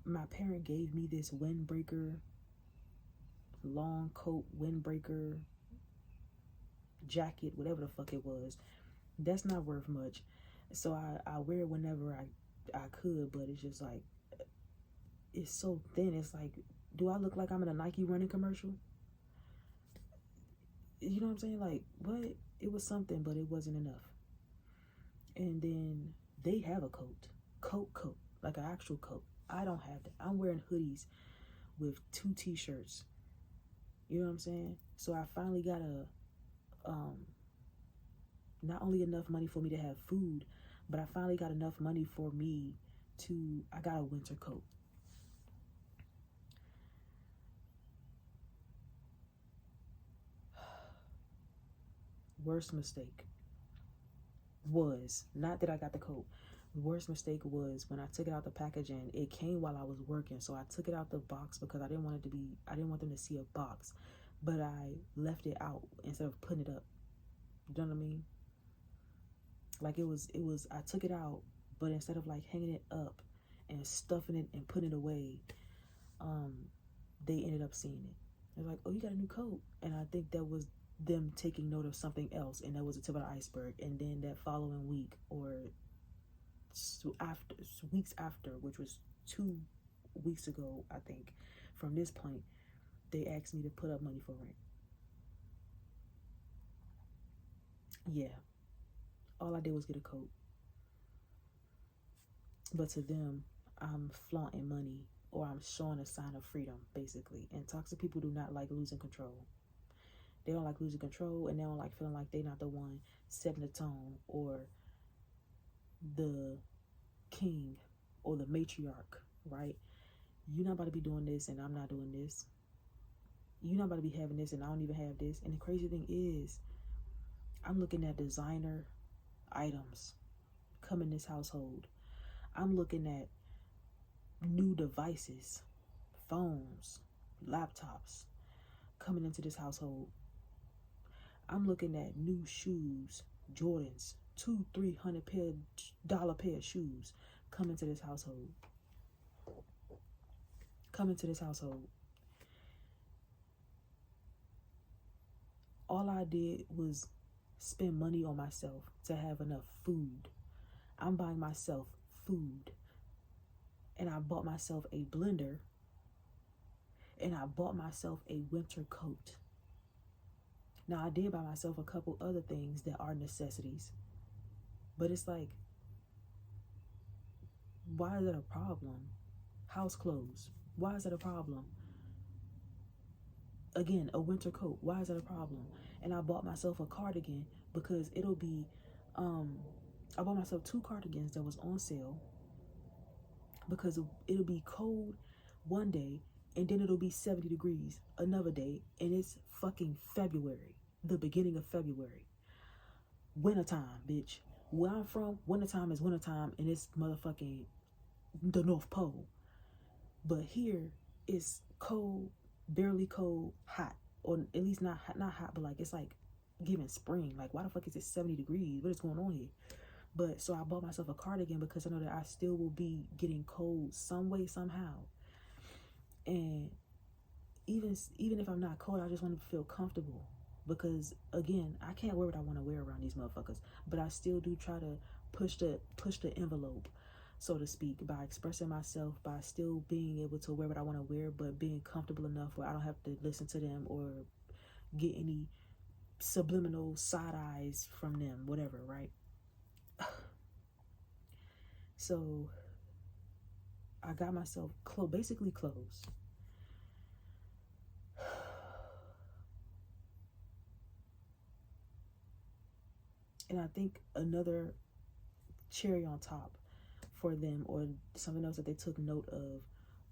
My parent gave me this windbreaker, long coat windbreaker jacket, whatever the fuck it was. That's not worth much. So I wear it whenever I could, but it's just like, it's so thin. It's like, do I look like I'm in a Nike running commercial? You know what I'm saying? Like, what? It was something, but it wasn't enough. And then they have a coat, like an actual coat. I don't have that. I'm wearing hoodies with 2 t-shirts. You know what I'm saying? So I finally got not only enough money for me to have food, but I finally got enough money for me I got a winter coat. Worst mistake was not that I got the coat. The worst mistake was when I took it out the packaging. It came while I was working, so I took it out the box because I didn't want them to see a box, but I left it out instead of putting it up. You know what I mean? Like it was I took it out, but instead of like hanging it up and stuffing it and putting it away, they ended up seeing it. They're like, oh, you got a new coat. And I think that was them taking note of something else, and that was the tip of the iceberg. And then that following week or weeks after, which was 2 weeks ago, I think, from this point, they asked me to put up money for rent. Yeah. All I did was get a coat. But to them, I'm flaunting money, or I'm showing a sign of freedom, basically. And toxic people do not like losing control. They don't like losing control, and they don't like feeling like they're not the one setting the tone, or the king, or the matriarch, right? You're not about to be doing this, and I'm not doing this. You're not about to be having this, and I don't even have this. And the crazy thing is, I'm looking at designer items come in this household. I'm looking at new devices, phones, laptops coming into this household. I'm looking at new shoes, Jordans, $200-$300 pair of shoes coming to this household. All I did was spend money on myself to have enough food. I'm buying myself food. And I bought myself a blender. And I bought myself a winter coat. Now, I did buy myself a couple other things that are necessities. But it's like, why is that a problem? House clothes. Why is that a problem? Again, a winter coat. Why is that a problem? And I bought myself a cardigan because it'll be, I bought myself 2 cardigans that was on sale because it'll be cold one day and then it'll be 70 degrees another day, and it's fucking February, the beginning of February. Wintertime, bitch. Where I'm from, wintertime is wintertime, and it's motherfucking the North Pole. But here, it's cold, barely cold, hot. or at least not hot, but like it's like giving spring. Like, why the fuck is it 70 degrees? What is going on here? But so I bought myself a cardigan because I know that I still will be getting cold some way, somehow. And even if I'm not cold, I just want to feel comfortable. Because again, I can't wear what I want to wear around these motherfuckers. But I still do try to push the envelope, so to speak, by expressing myself, by still being able to wear what I want to wear, but being comfortable enough where I don't have to listen to them or get any subliminal side eyes from them, whatever, right? So I got myself basically clothes. And I think another cherry on top for them, or something else that they took note of,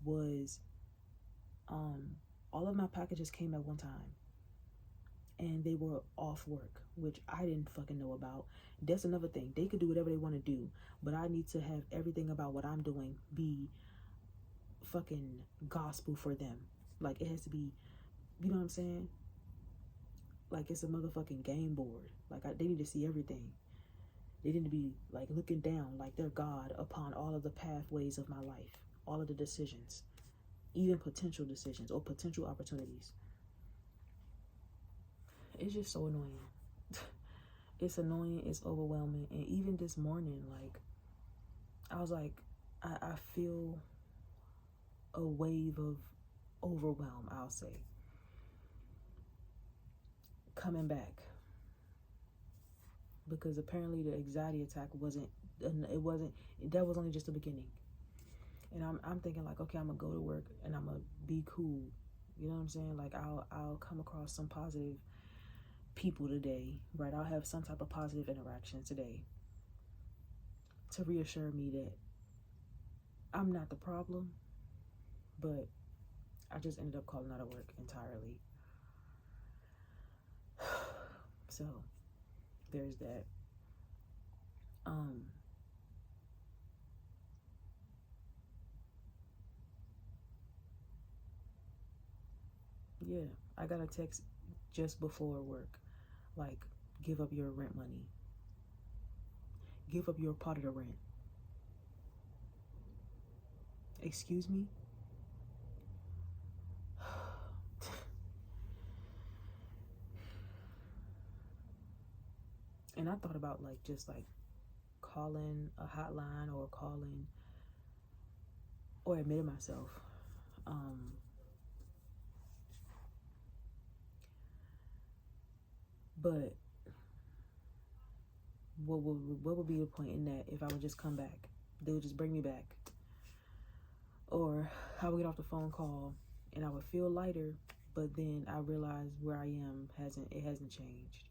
was all of my packages came at one time. And they were off work, which I didn't fucking know about. That's another thing. They could do whatever they want to do, but I need to have everything about what I'm doing be fucking gospel for them. Like, it has to be, you know what I'm saying? Like, it's a motherfucking game board. Like, they need to see everything. They need to be, like, looking down like they're God upon all of the pathways of my life, all of the decisions, even potential decisions or potential opportunities. It's just so annoying. It's annoying, it's overwhelming. And even this morning, like, I was like, I feel a wave of overwhelm, I'll say, coming back. Because apparently the anxiety attack that was only just the beginning. And I'm thinking like, okay, I'm gonna go to work and I'm gonna be cool. You know what I'm saying? Like, I'll come across some positive people today, right? I'll have some type of positive interaction today to reassure me that I'm not the problem, but I just ended up calling out of work entirely. So there's that. Yeah, I got a text just before work, like, give up your rent money. Give up your part of the rent. Excuse me? And I thought about, like, just, like, calling a hotline or calling or admitting myself. But what would be the point in that if I would just come back? They would just bring me back. Or I would get off the phone call and I would feel lighter, but then I realized where I am hasn't changed.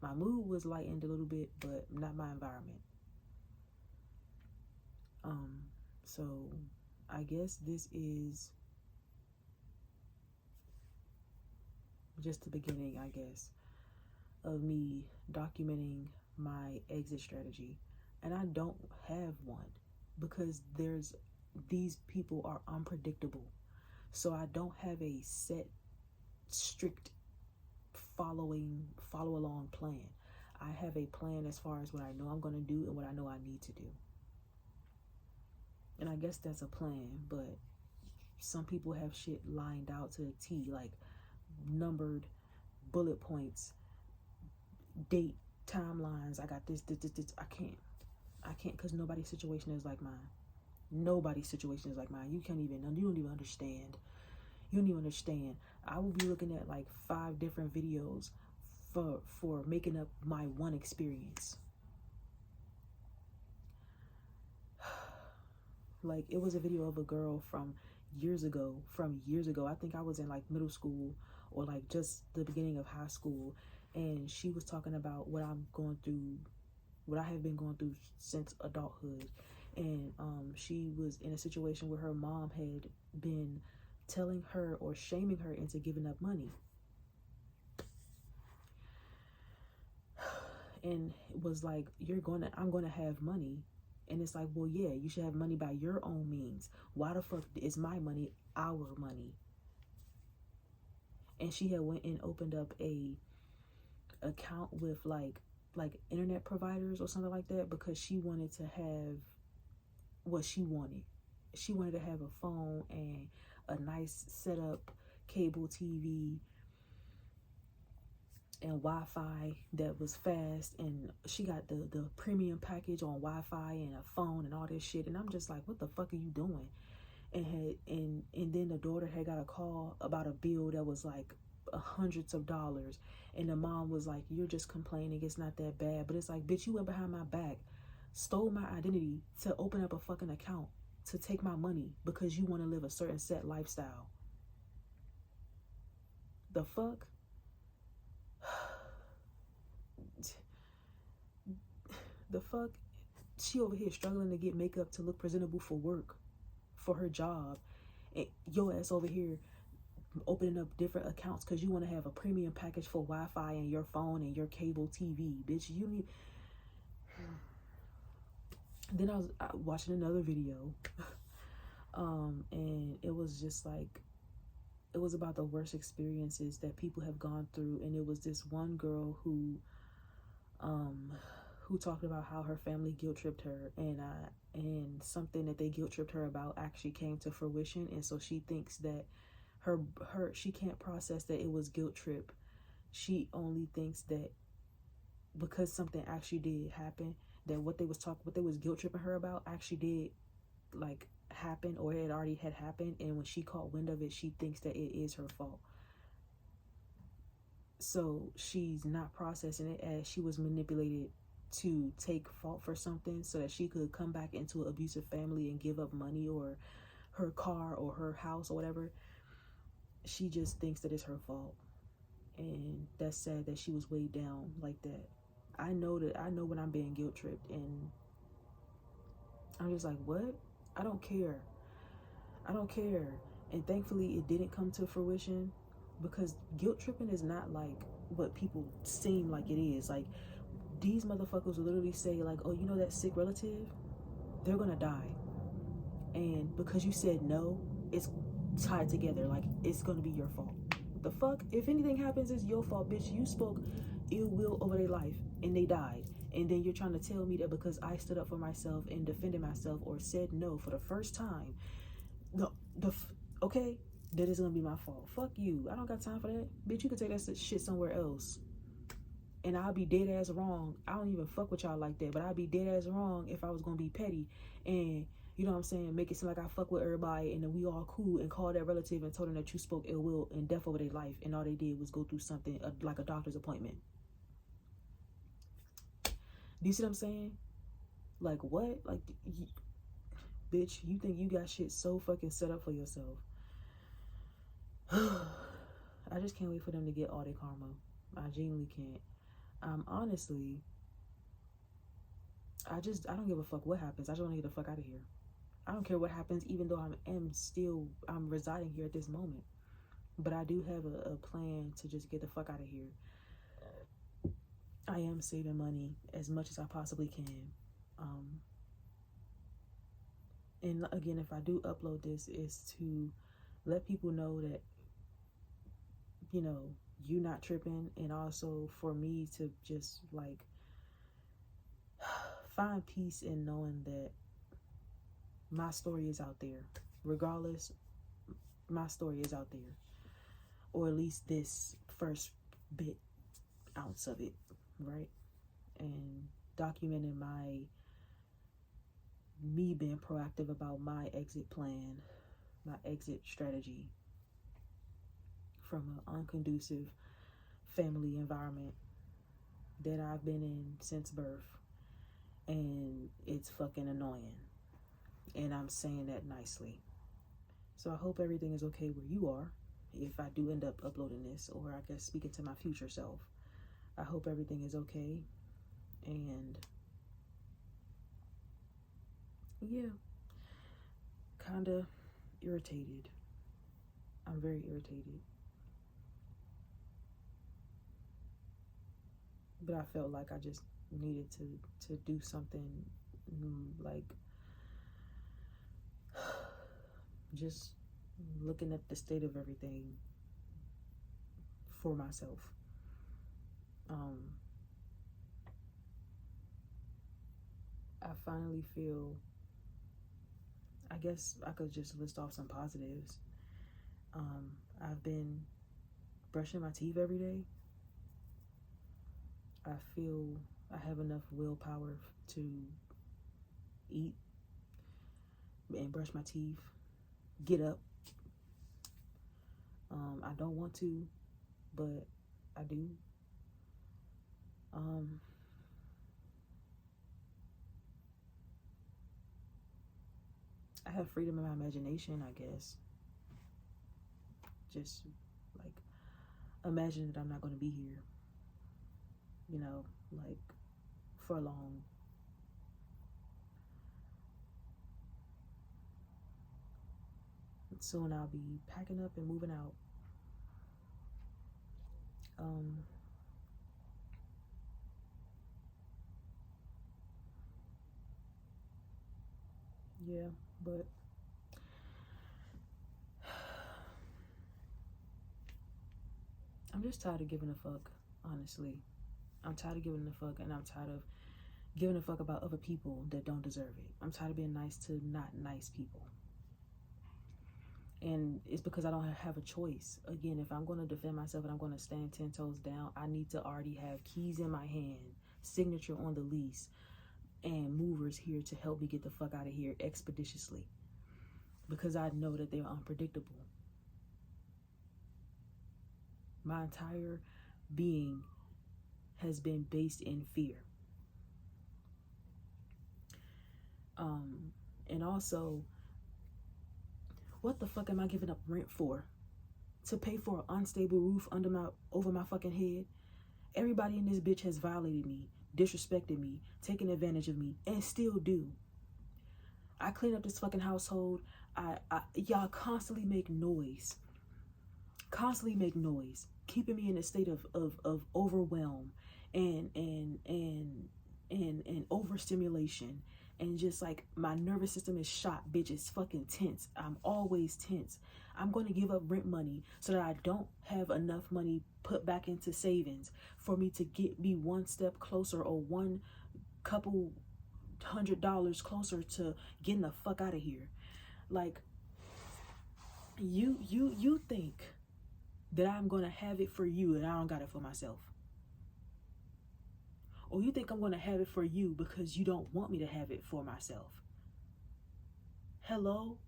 My mood was lightened a little bit, but not my environment. So I guess this is just the beginning, I guess, of me documenting my exit strategy. And I don't have one because these people are unpredictable. So I don't have a set, strict follow along plan. I have a plan as far as what I know I'm going to do and what I know I need to do. And I guess that's a plan, but some people have shit lined out to the T, like numbered bullet points, date, timelines. I got this. I can't because nobody's situation is like mine. Nobody's situation is like mine. You don't even understand. You don't even understand. I will be looking at like 5 different videos for making up my one experience. Like, it was a video of a girl from years ago. I think I was in like middle school or like just the beginning of high school. And she was talking about what I have been going through since adulthood. And she was in a situation where her mom had been telling her or shaming her into giving up money. And it was like, I'm gonna have money. And it's like, well, yeah, you should have money by your own means. Why the fuck is my money our money? and she had went and opened up a account with like internet providers or something like that, because she wanted to have what she wanted. She wanted to have a phone and a nice setup, cable TV, and Wi-Fi that was fast, and she got the premium package on Wi-Fi and a phone and all this shit. And I'm just like, what the fuck are you doing? And then the daughter had got a call about a bill that was like hundreds of dollars, and the mom was like, you're just complaining, it's not that bad. But it's like, bitch, you went behind my back, stole my identity to open up a fucking account to take my money because you want to live a certain set lifestyle. The fuck? The fuck? She over here struggling to get makeup to look presentable for work, for her job, and your ass over here opening up different accounts because you want to have a premium package for Wi-Fi and your phone and your cable TV. Bitch, you need... Then I was watching another video, and it was just like, it was about the worst experiences that people have gone through. And it was this one girl who talked about how her family guilt tripped her, and something that they guilt tripped her about actually came to fruition. And so she thinks that she can't process that it was guilt trip. She only thinks that because something actually did happen, that what they was guilt tripping her about actually did like happen, or it already had happened. And when she caught wind of it, she thinks that it is her fault. So she's not processing it as she was manipulated to take fault for something so that she could come back into an abusive family and give up money or her car or her house or whatever. She just thinks that it's her fault. And that's sad that she was weighed down like that. I know when I'm being guilt tripped, and I'm just like, what? I don't care. And thankfully it didn't come to fruition, because guilt tripping is not like what people seem like it is. Like, these motherfuckers will literally say like, oh, you know that sick relative? They're gonna die. And because you said no, it's tied together. Like, it's gonna be your fault. The fuck? If anything happens, it's your fault, bitch. You spoke ill will over their life and they died. And then you're trying to tell me that because I stood up for myself and defended myself or said no for the first time, okay, that is gonna be my fault. Fuck you. I don't got time for that. Bitch, you can take that shit somewhere else. And I'll be dead ass wrong. I don't even fuck with y'all like that, but I'd be dead ass wrong if I was gonna be petty and, you know what I'm saying, make it seem like I fuck with everybody and then we all cool, and call that relative and told them that you spoke ill will and death over their life, and all they did was go through something like a doctor's appointment. Do you see what I'm saying? Like, what? Like, bitch, you think you got shit so fucking set up for yourself. I just can't wait for them to get all their karma. I genuinely can't. Honestly, I don't give a fuck what happens. I just want to get the fuck out of here. I don't care what happens, even though I'm residing here at this moment. But I do have a plan to just get the fuck out of here. I am saving money as much as I possibly can. And again, if I do upload this, is to let people know that, you know, you not tripping, and also for me to just like find peace in knowing that my story is out there. Regardless, my story is out there, or at least this first ounce of it, right? And documenting me being proactive about my exit plan, my exit strategy from an unconducive family environment that I've been in since birth, and it's fucking annoying, and I'm saying that nicely. So I hope everything is okay where you are. If I do end up uploading this, or I guess speaking to my future self, I hope everything is okay. And yeah, kinda irritated. I'm very irritated. But I felt like I just needed to do something, like just looking at the state of everything. for myself. I finally feel, I guess I could just list off some positives. I've been brushing my teeth every day. I feel I have enough willpower to eat and brush my teeth, get up. I don't want to, but I do. I have freedom in my imagination, I guess. Just like imagine that I'm not going to be here, you know, like for long. Soon I'll be packing up and moving out. Yeah, but I'm just tired of giving a fuck, honestly. I'm tired of giving a fuck, and I'm tired of giving a fuck about other people that don't deserve it. I'm tired of being nice to not nice people. And it's because I don't have a choice. Again, if I'm going to defend myself and I'm going to stand 10 toes down, I need to already have keys in my hand, signature on the lease, and movers here to help me get the fuck out of here expeditiously. Because I know that they're unpredictable. My entire being has been based in fear. And also, what the fuck am I giving up rent for? To pay for an unstable roof over my fucking head? Everybody in this bitch has violated me, disrespected me, taken advantage of me, and still do. I clean up this fucking household. Y'all constantly make noise. Keeping me in a state of overwhelm and overstimulation. And just like my nervous system is shot, bitch. It's fucking tense. I'm always tense. I'm going to give up rent money so that I don't have enough money put back into savings for me to get me one step closer or one couple $100 closer to getting the fuck out of here. Like, you think that I'm going to have it for you and I don't got it for myself. Or you think I'm going to have it for you because you don't want me to have it for myself. Hello?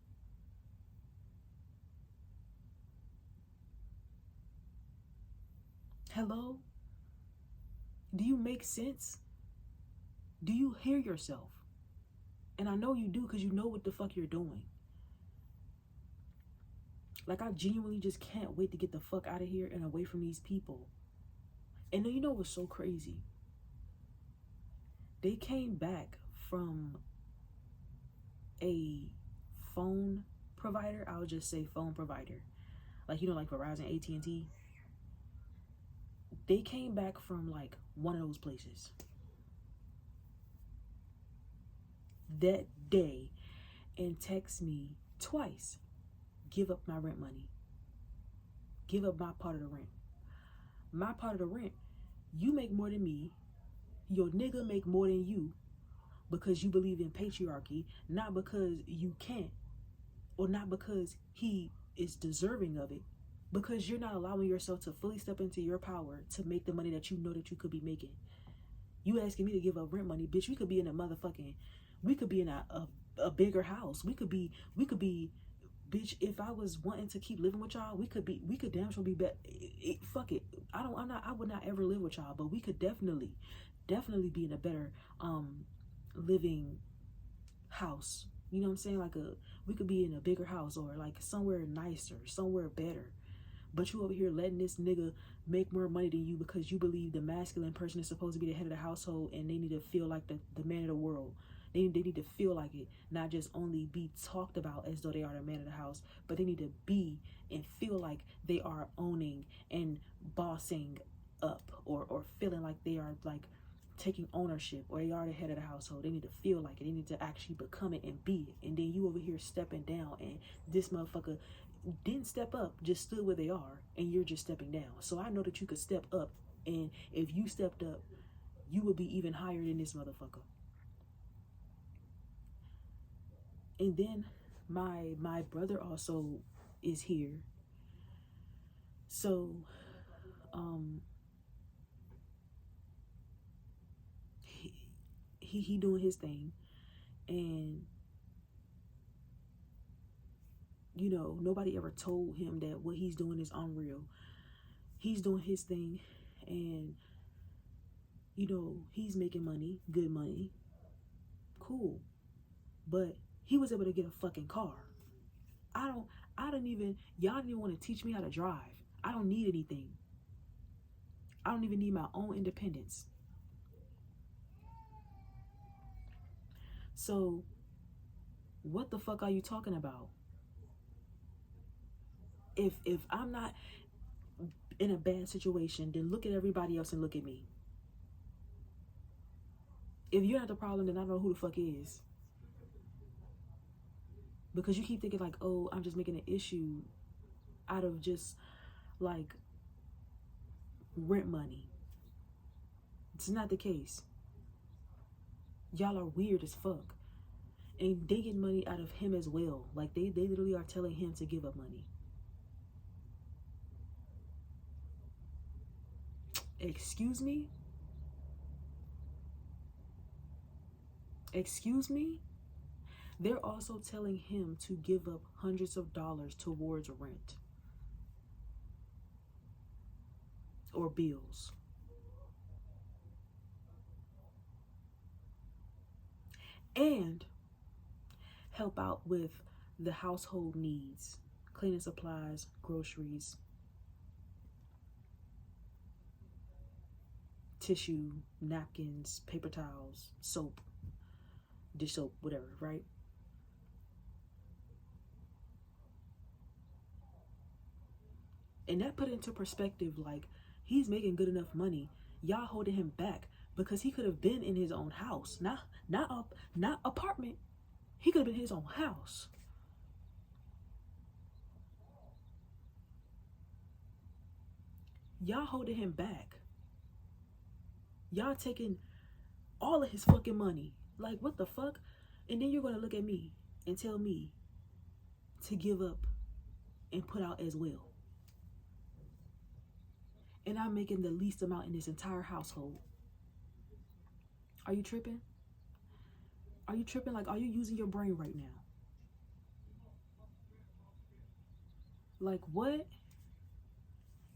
Hello? Do you make sense? Do you hear yourself? And I know you do because you know what the fuck you're doing. Like, I genuinely just can't wait to get the fuck out of here and away from these people. And then you know what's so crazy? They came back from a phone provider. I'll just say phone provider. Like, you know, like Verizon, AT&T. They came back from like one of those places that day and text me twice. Give up my rent money. Give up my part of the rent. My part of the rent, you make more than me. Your nigga make more than you because you believe in patriarchy, not because you can't, or not because he is deserving of it, because you're not allowing yourself to fully step into your power to make the money that you know that you could be making. You asking me to give up rent money, bitch. We could be in a bigger house. We could be, bitch. If I was wanting to keep living with y'all, we could damn sure be better. Fuck it. I would not ever live with y'all, but we could definitely be in a better living house. You know what I'm saying? We could be in a bigger house or like somewhere nicer, somewhere better. But you over here letting this nigga make more money than you because you believe the masculine person is supposed to be the head of the household and they need to feel like the man of the world. They need to feel like it, not just only be talked about as though they are the man of the house, but they need to be and feel like they are owning and bossing up or feeling like they are like taking ownership, or they are the head of the household. They need to feel like it. They need to actually become it and be it. And then you over here stepping down, and this motherfucker didn't step up, just stood where they are, and you're just stepping down. So I know that you could step up, and if you stepped up, you would be even higher than this motherfucker. And then my brother also is here. So he doing his thing, and you know, nobody ever told him that what he's doing is unreal. He's doing his thing, and you know, he's making money, good money, cool. But he was able to get a fucking car. Y'all didn't even want to teach me how to drive. I don't need anything. I don't even need my own independence. So what the fuck are you talking about? If I'm not in a bad situation, then look at everybody else and look at me. If you're not the problem, then I don't know who the fuck is. Because you keep thinking like, oh, I'm just making an issue out of just like rent money. It's not the case. Y'all are weird as fuck. And they get money out of him as well. Like they literally are telling him to give up money. Excuse me? Excuse me? They're also telling him to give up hundreds of dollars towards rent or bills. And help out with the household needs, cleaning supplies, groceries, tissue, napkins, paper towels, soap, dish soap, whatever, right? And that put into perspective, like, he's making good enough money. Y'all holding him back because he could have been in his own house. Not apartment. He could have been in his own house. Y'all holding him back. Y'all taking all of his fucking money. Like, what the fuck? And then you're going to look at me and tell me to give up and put out as well. And I'm making the least amount in this entire household. Are you tripping? Are you tripping? Like, are you using your brain right now? Like, what?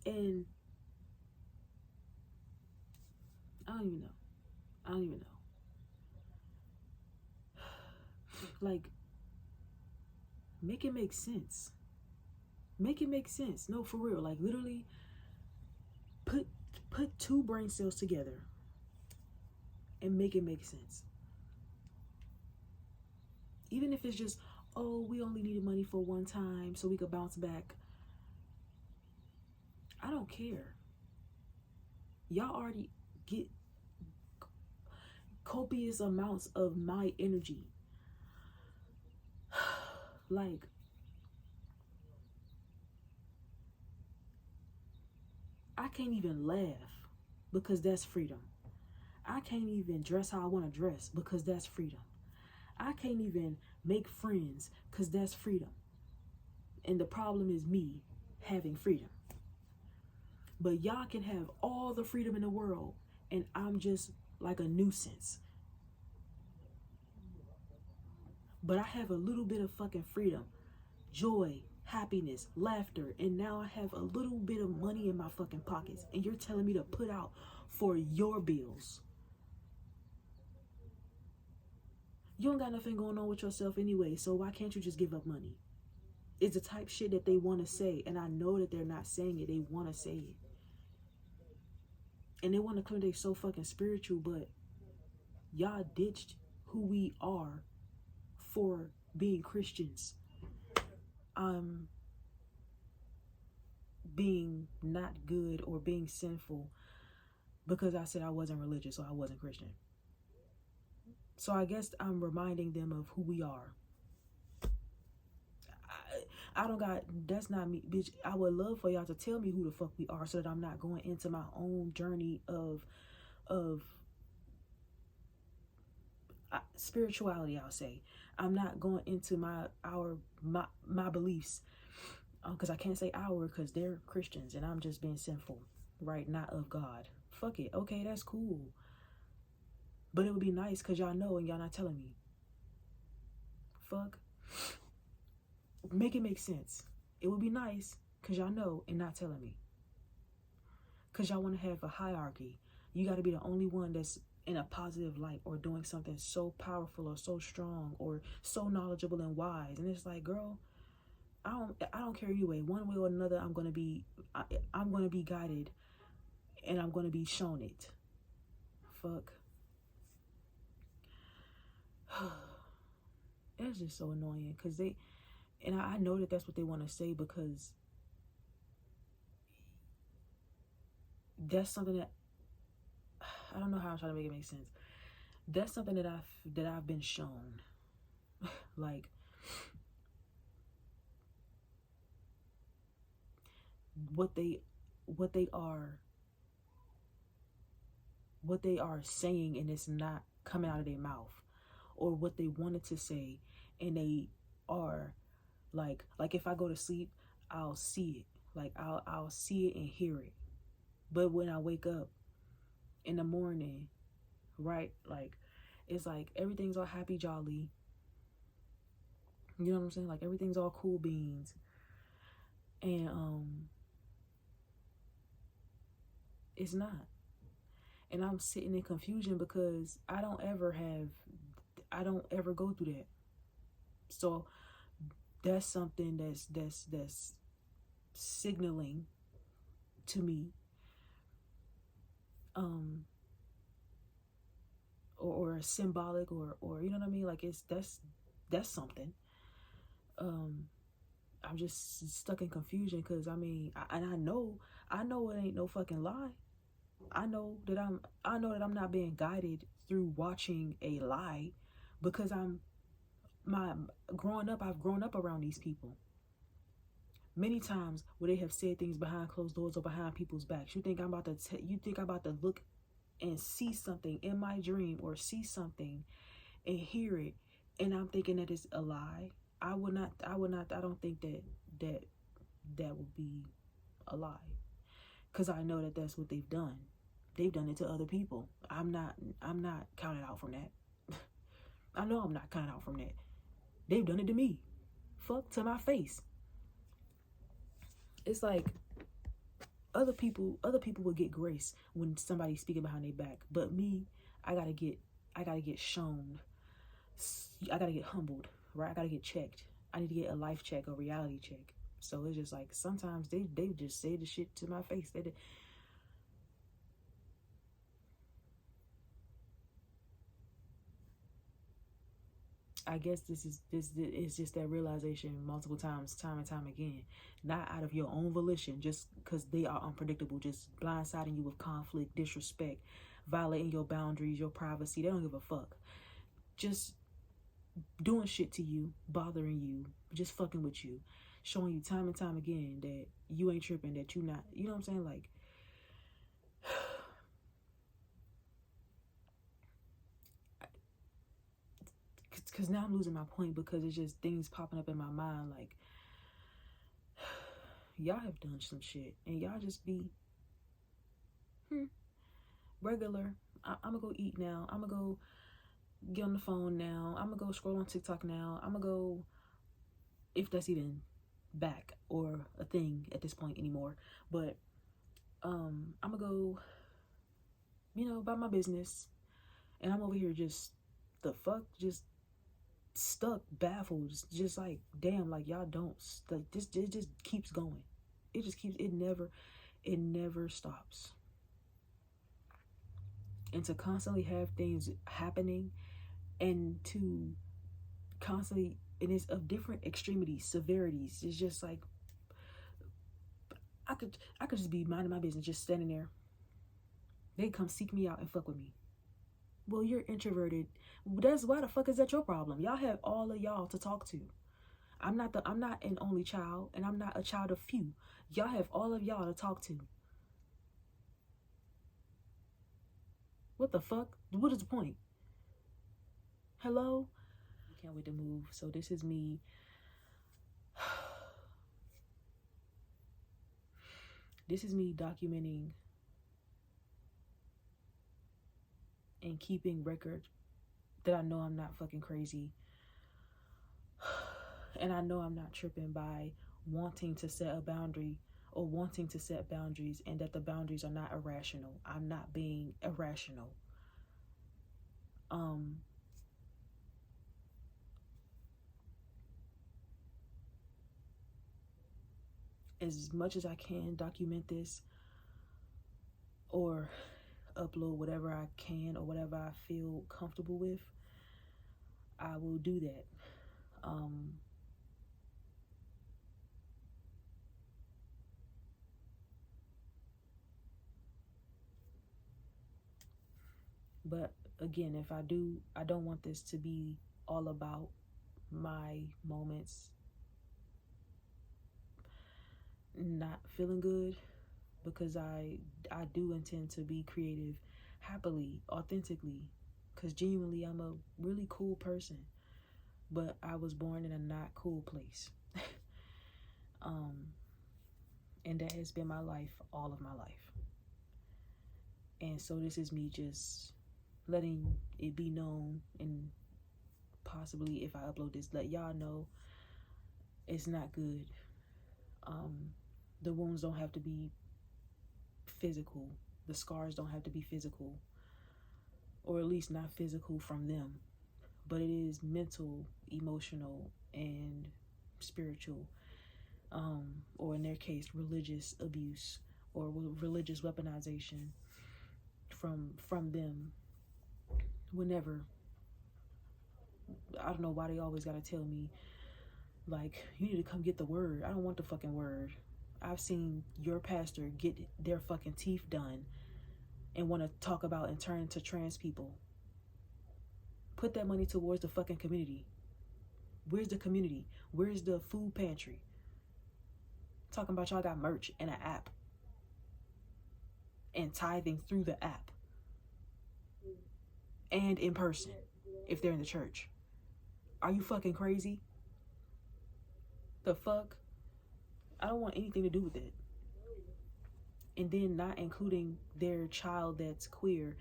And I don't even know. Like, make it make sense. Make it make sense. No, for real. Like, literally, put two brain cells together and make it make sense. Even if it's just, oh, we only needed money for one time so we could bounce back. I don't care. Y'all already get copious amounts of my energy. Like, I can't even laugh because that's freedom. I can't even dress how I want to dress because that's freedom. I can't even make friends because that's freedom. And the problem is me having freedom. But y'all can have all the freedom in the world and I'm just like a nuisance. But I have a little bit of fucking freedom, joy, happiness, laughter, and now I have a little bit of money in my fucking pockets, and you're telling me to put out for your bills. You don't got nothing going on with yourself anyway, so why can't you just give up money? It's the type shit that they want to say, and I know that they're not saying it. They want to say it. And they want to claim they're so fucking spiritual, but y'all ditched who we are for being Christians. Being not good or being sinful because I said I wasn't religious, so I wasn't Christian. So I guess I'm reminding them of who we are. I don't got, that's not me, bitch. I would love for y'all to tell me who the fuck we are so that I'm not going into my own journey of spirituality, I'll say. I'm not going into my beliefs, because I can't say our, because they're Christians and I'm just being sinful, right? Not of God. Fuck it. Okay, that's cool. But it would be nice because y'all know and y'all not telling me. Fuck. Make it make sense. It would be nice because y'all know and not telling me. Because y'all want to have a hierarchy. You got to be the only one that's in a positive light or doing something so powerful or so strong or so knowledgeable and wise. And it's like, girl, I don't care anyway. One way or another, I'm going to be guided and I'm going to be shown it. Fuck. It's just so annoying because I know that that's what they want to say, because that's something that I don't know how I'm trying to make it make sense. That's something that I've been shown. Like, what they are saying, and it's not coming out of their mouth, or what they wanted to say, and they are like if I go to sleep, I'll see it. Like I'll see it and hear it. But when I wake up in the morning, right, like it's like everything's all happy jolly. You know what I'm saying? Like everything's all cool beans. And it's not. And I'm sitting in confusion because I don't ever go through that. So that's something that's signaling to me, or symbolic, or you know what I mean? Like that's something. I'm just stuck in confusion because I mean, I know it ain't no fucking lie. I know that I'm not being guided through watching a lie, because I've grown up around these people. Many times where they have said things behind closed doors or behind people's backs. You think I'm about to look and see something in my dream, or see something and hear it, and I'm thinking that it's a lie? I don't think that would be a lie, because I know that that's what they've done. They've done it to other people. I'm not counted out from that. I know I'm not counted out from that. They've done it to me. Fuck, to my face. It's like other people will get grace when somebody's speaking behind their back, but me, I gotta get shown. I gotta get humbled, right? I gotta get checked. I need to get a life check, a reality check. So it's just like sometimes they just say the shit to my face. I guess this is just that realization multiple times, time and time again, not out of your own volition, just because they are unpredictable, just blindsiding you with conflict, disrespect, violating your boundaries, your privacy. They don't give a fuck. Just doing shit to you, bothering you, just fucking with you, showing you time and time again that you ain't tripping, that you not, you know what I'm saying? Like, because now I'm losing my point, because it's just things popping up in my mind like, y'all have done some shit and y'all just be regular. I'm gonna go eat now. I'm gonna go get on the phone now. I'm gonna go scroll on TikTok now. I'm gonna go, if that's even back or a thing at this point anymore, but I'm gonna go, about my business, and I'm over here just the fuck, just stuck, baffled, just like, damn, like y'all don't, like this, it just keeps going. It never stops. And to constantly have things happening, and to constantly, and it's of different extremities, severities. It's just like, I could just be minding my business, just standing there, They come seek me out and fuck with me. Well, you're introverted. That's why the fuck is that your problem? Y'all have all of y'all to talk to. I'm not an only child, and I'm not a child of few. Y'all have all of y'all to talk to. What the fuck? What is the point? Hello? I can't wait to move. So this is me. This is me documenting and keeping record that I know I'm not fucking crazy. And I know I'm not tripping by wanting to set a boundary or wanting to set boundaries, and that the boundaries are not irrational. I'm not being irrational. As much as I can document this or upload whatever I can or whatever I feel comfortable with, I will do that. But again, if I do, I don't want this to be all about my moments not feeling good, because I do intend to be creative happily, authentically, because genuinely I'm a really cool person, but I was born in a not cool place. And that has been my life all of my life. And so this is me just letting it be known, and possibly if I upload this, let y'all know it's not good. The wounds don't have to be physical. The scars don't have to be physical, or at least not physical from them, but it is mental, emotional, and spiritual, or in their case, religious abuse or religious weaponization from them. Whenever, I don't know why they always gotta tell me, like, you need to come get the word. I don't want the fucking word. I've seen your pastor get their fucking teeth done and want to talk about and turn to trans people. Put that money towards the fucking community. Where's the community? Where's the food pantry? Talking about y'all got merch and an app and tithing through the app and in person if they're in the church. Are you fucking crazy? The fuck? I don't want anything to do with it. And then not including their child that's queer,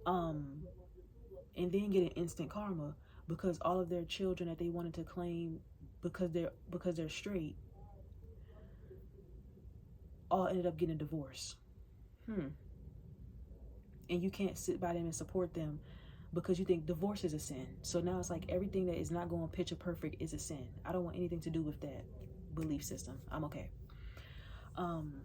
and then getting instant karma because all of their children that they wanted to claim because they're straight all ended up getting a divorce. And you can't sit by them and support them because you think divorce is a sin. So now it's like everything that is not going picture perfect is a sin. I don't want anything to do with that belief system. I'm okay. And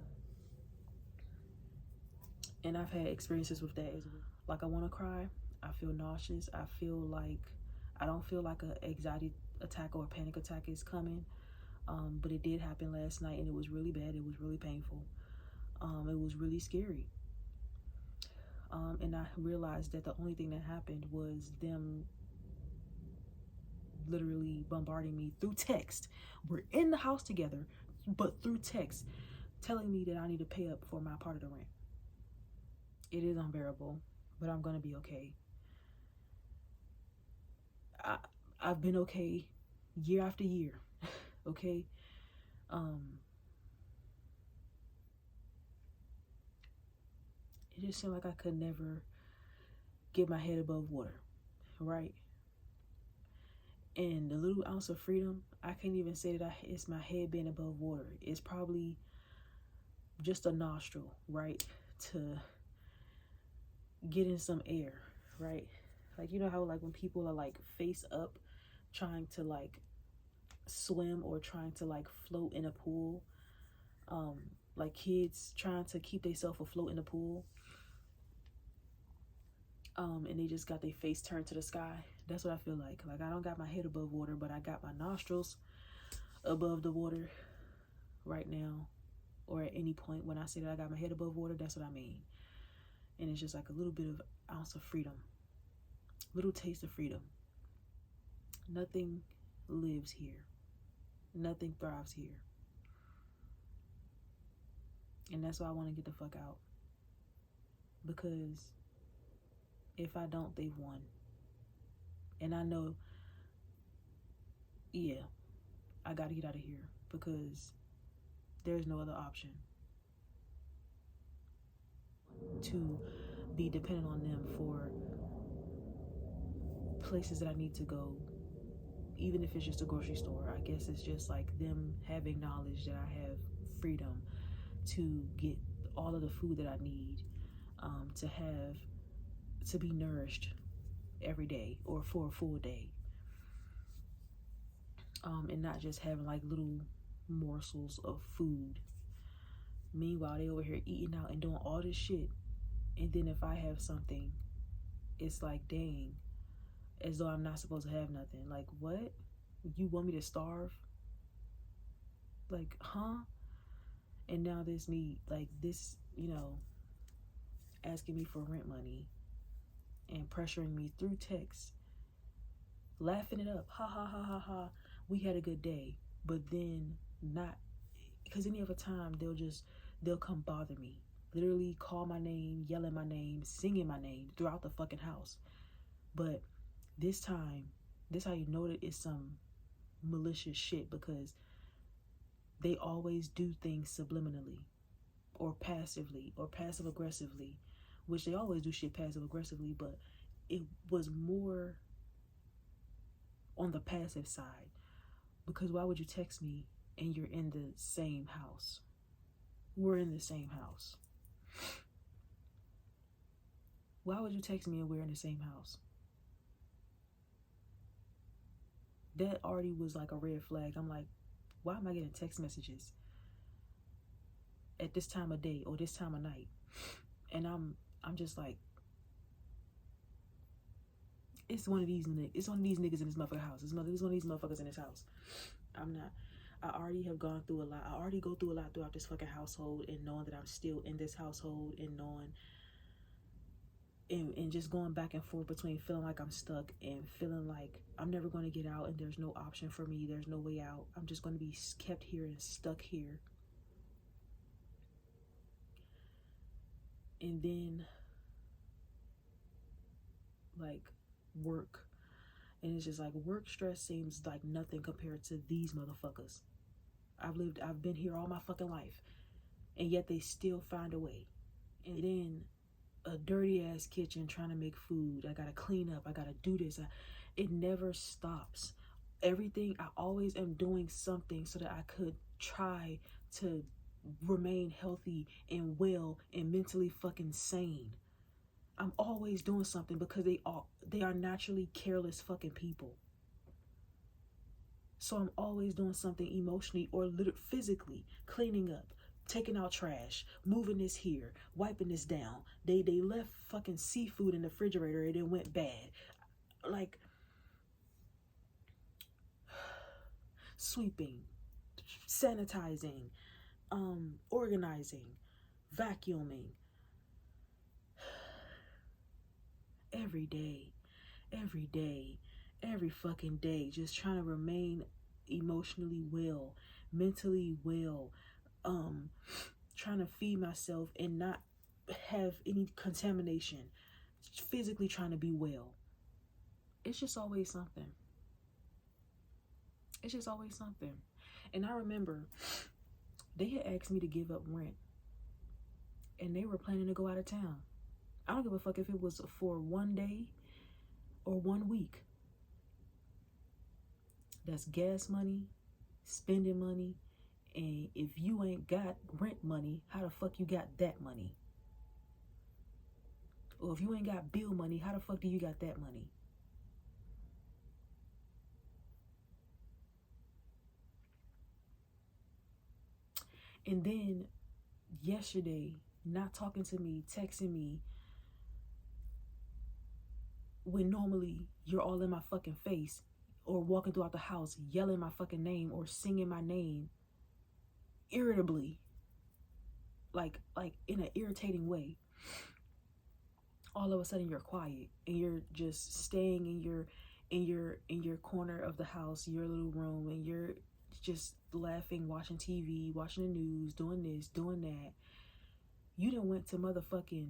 I've had experiences with that as well. Like, I want to cry. I feel nauseous. I don't feel like an anxiety attack or a panic attack is coming. But it did happen last night, and it was really bad. It was really painful. It was really scary. And I realized that the only thing that happened was them literally bombarding me through text. We're in the house together, but through text, telling me that I need to pay up for my part of the rent. It is unbearable, but I'm gonna be okay. I've been okay year after year, okay? It just seemed like I could never get my head above water, right? And the little ounce of freedom, I can't even say that it's my head being above water. It's probably just a nostril, right? To get in some air, right? Like, you know how like when people are like face up trying to like swim or trying to like float in a pool, like kids trying to keep themselves afloat in the pool, and they just got their face turned to the sky. That's what I feel like. Like, I don't got my head above water, but I got my nostrils above the water right now, or at any point when I say that I got my head above water, that's what I mean. And it's just like a little bit of ounce of freedom, little taste of freedom. Nothing lives here. Nothing thrives here. And that's why I want to get the fuck out. Because if I don't, they've won. And I know, yeah, I got to get out of here because there's no other option to be dependent on them for places that I need to go. Even if it's just a grocery store, I guess it's just like them having knowledge that I have freedom to get all of the food that I need, to be nourished every day or for a full day, and not just having like little morsels of food. Meanwhile, they over here eating out and doing all this shit, and then if I have something, it's like, dang, as though I'm not supposed to have nothing. Like, what? You want me to starve? Like, huh? And now this me, like this, asking me for rent money and pressuring me through text, laughing it up, ha ha ha ha ha, we had a good day. But then not, because any other time they'll come bother me, literally call my name, yelling my name, singing my name throughout the fucking house. But this time, this how you know that it's some malicious shit, because they always do things subliminally or passively or passive aggressively, which they always do shit passive aggressively, but it was more on the passive side. Because why would you text me and you're in the same house? We're in the same house. Why would you text me and we're in the same house? That already was like a red flag. I'm like, why am I getting text messages at this time of day or this time of night? And I'm just like, it's one of these niggas in this motherfucking house. It's one of these motherfuckers in this house. I already have gone through a lot. I already go through a lot throughout this fucking household, and knowing that I'm still in this household, and knowing and just going back and forth between feeling like I'm stuck and feeling like I'm never going to get out and there's no option for me. There's no way out. I'm just going to be kept here and stuck here. And then like work. And it's just like work stress seems like nothing compared to these motherfuckers. I've been here all my fucking life, and yet they still find a way. And then a dirty ass kitchen trying to make food. I gotta clean up. I gotta do this. It never stops. Everything, I always am doing something so that I could try to remain healthy and well and mentally fucking sane. I'm always doing something because they are naturally careless fucking people. So I'm always doing something emotionally or physically, cleaning up, taking out trash, moving this here, wiping this down. They left fucking seafood in the refrigerator and it went bad. Like, sweeping, sanitizing, organizing, vacuuming. Every day, every fucking day, just trying to remain emotionally well, mentally well, trying to feed myself and not have any contamination, physically trying to be well. It's just always something. It's just always something. And I remember they had asked me to give up rent, and they were planning to go out of town. I don't give a fuck if it was for 1 day or 1 week. That's gas money, spending money, and if you ain't got rent money, how the fuck you got that money? Or if you ain't got bill money, how the fuck do you got that money? And then yesterday, not talking to me, texting me, when normally you're all in my fucking face, or walking throughout the house yelling my fucking name or singing my name irritably, like in an irritating way. all of a sudden you're quiet and you're just staying in your corner of the house, your little room, and you're just laughing, watching TV, watching the news, doing this, doing that. You done went to motherfucking,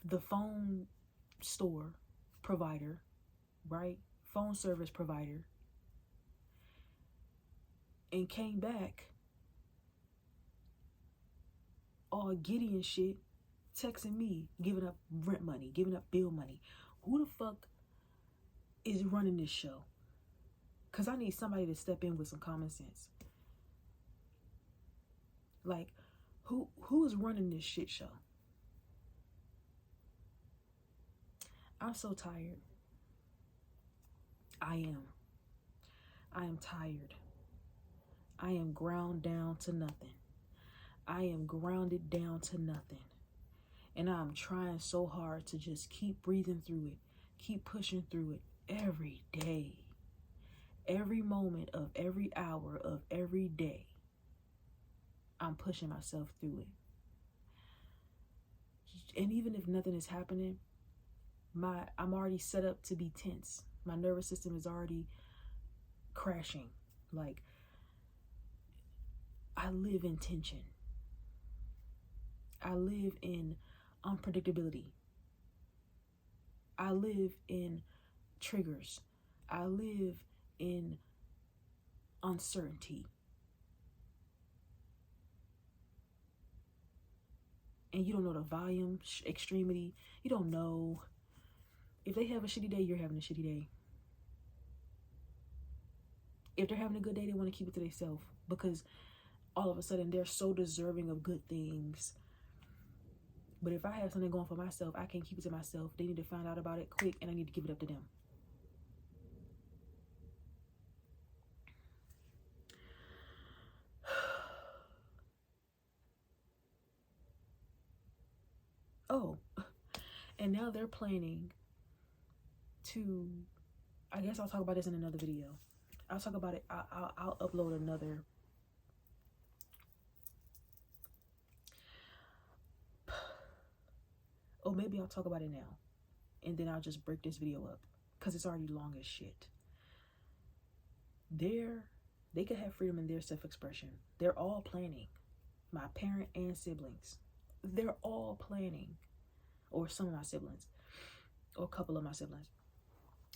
the phone store provider, right? Phone service provider, and came back all giddy and shit, texting me, giving up rent money, giving up bill money. Who the fuck is running this show? Because I need somebody to step in with some common sense. Like, who is running this shit show? I'm so tired. I am tired. I am ground down to nothing. I am grounded down to nothing. And I'm trying so hard to just keep breathing through it, keep pushing through it every day. Every moment of every hour of every day, I'm pushing myself through it. And even if nothing is happening, I'm already set up to be tense. My nervous system is already crashing. Like, I live in tension. I live in unpredictability. I live in triggers. I live in uncertainty. And you don't know the volume, extremity. You don't know. If they have a shitty day, you're having a shitty day. If they're having a good day, they want to keep it to themselves, because all of a sudden they're so deserving of good things. But if I have something going for myself, I can't keep it to myself. They need to find out about it quick, and I need to give it up to them. Oh, and now they're planning to, I guess I'll talk about this in another video. I'll talk about it. I'll upload another. Or maybe I'll talk about it now, and then I'll just break this video up, because it's already long as shit. They could have freedom in their self-expression. They're all planning. My parent and siblings, they're all planning, or some of my siblings, or a couple of my siblings.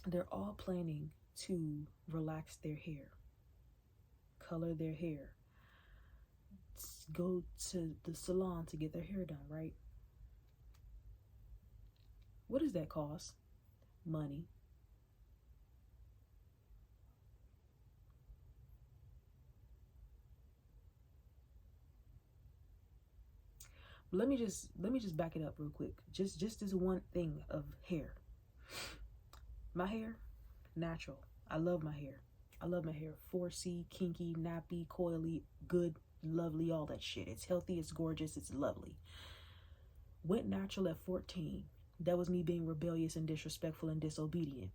They're all planning to relax their hair, color their hair, go to the salon to get their hair done, right? What does that cost? Money. Let me just back it up real quick. Just this one thing of hair. My hair, natural. I love my hair. I love my hair. 4C, kinky, nappy, coily, good, lovely, all that shit. It's healthy, it's gorgeous, it's lovely. Went natural at 14. That was me being rebellious and disrespectful and disobedient.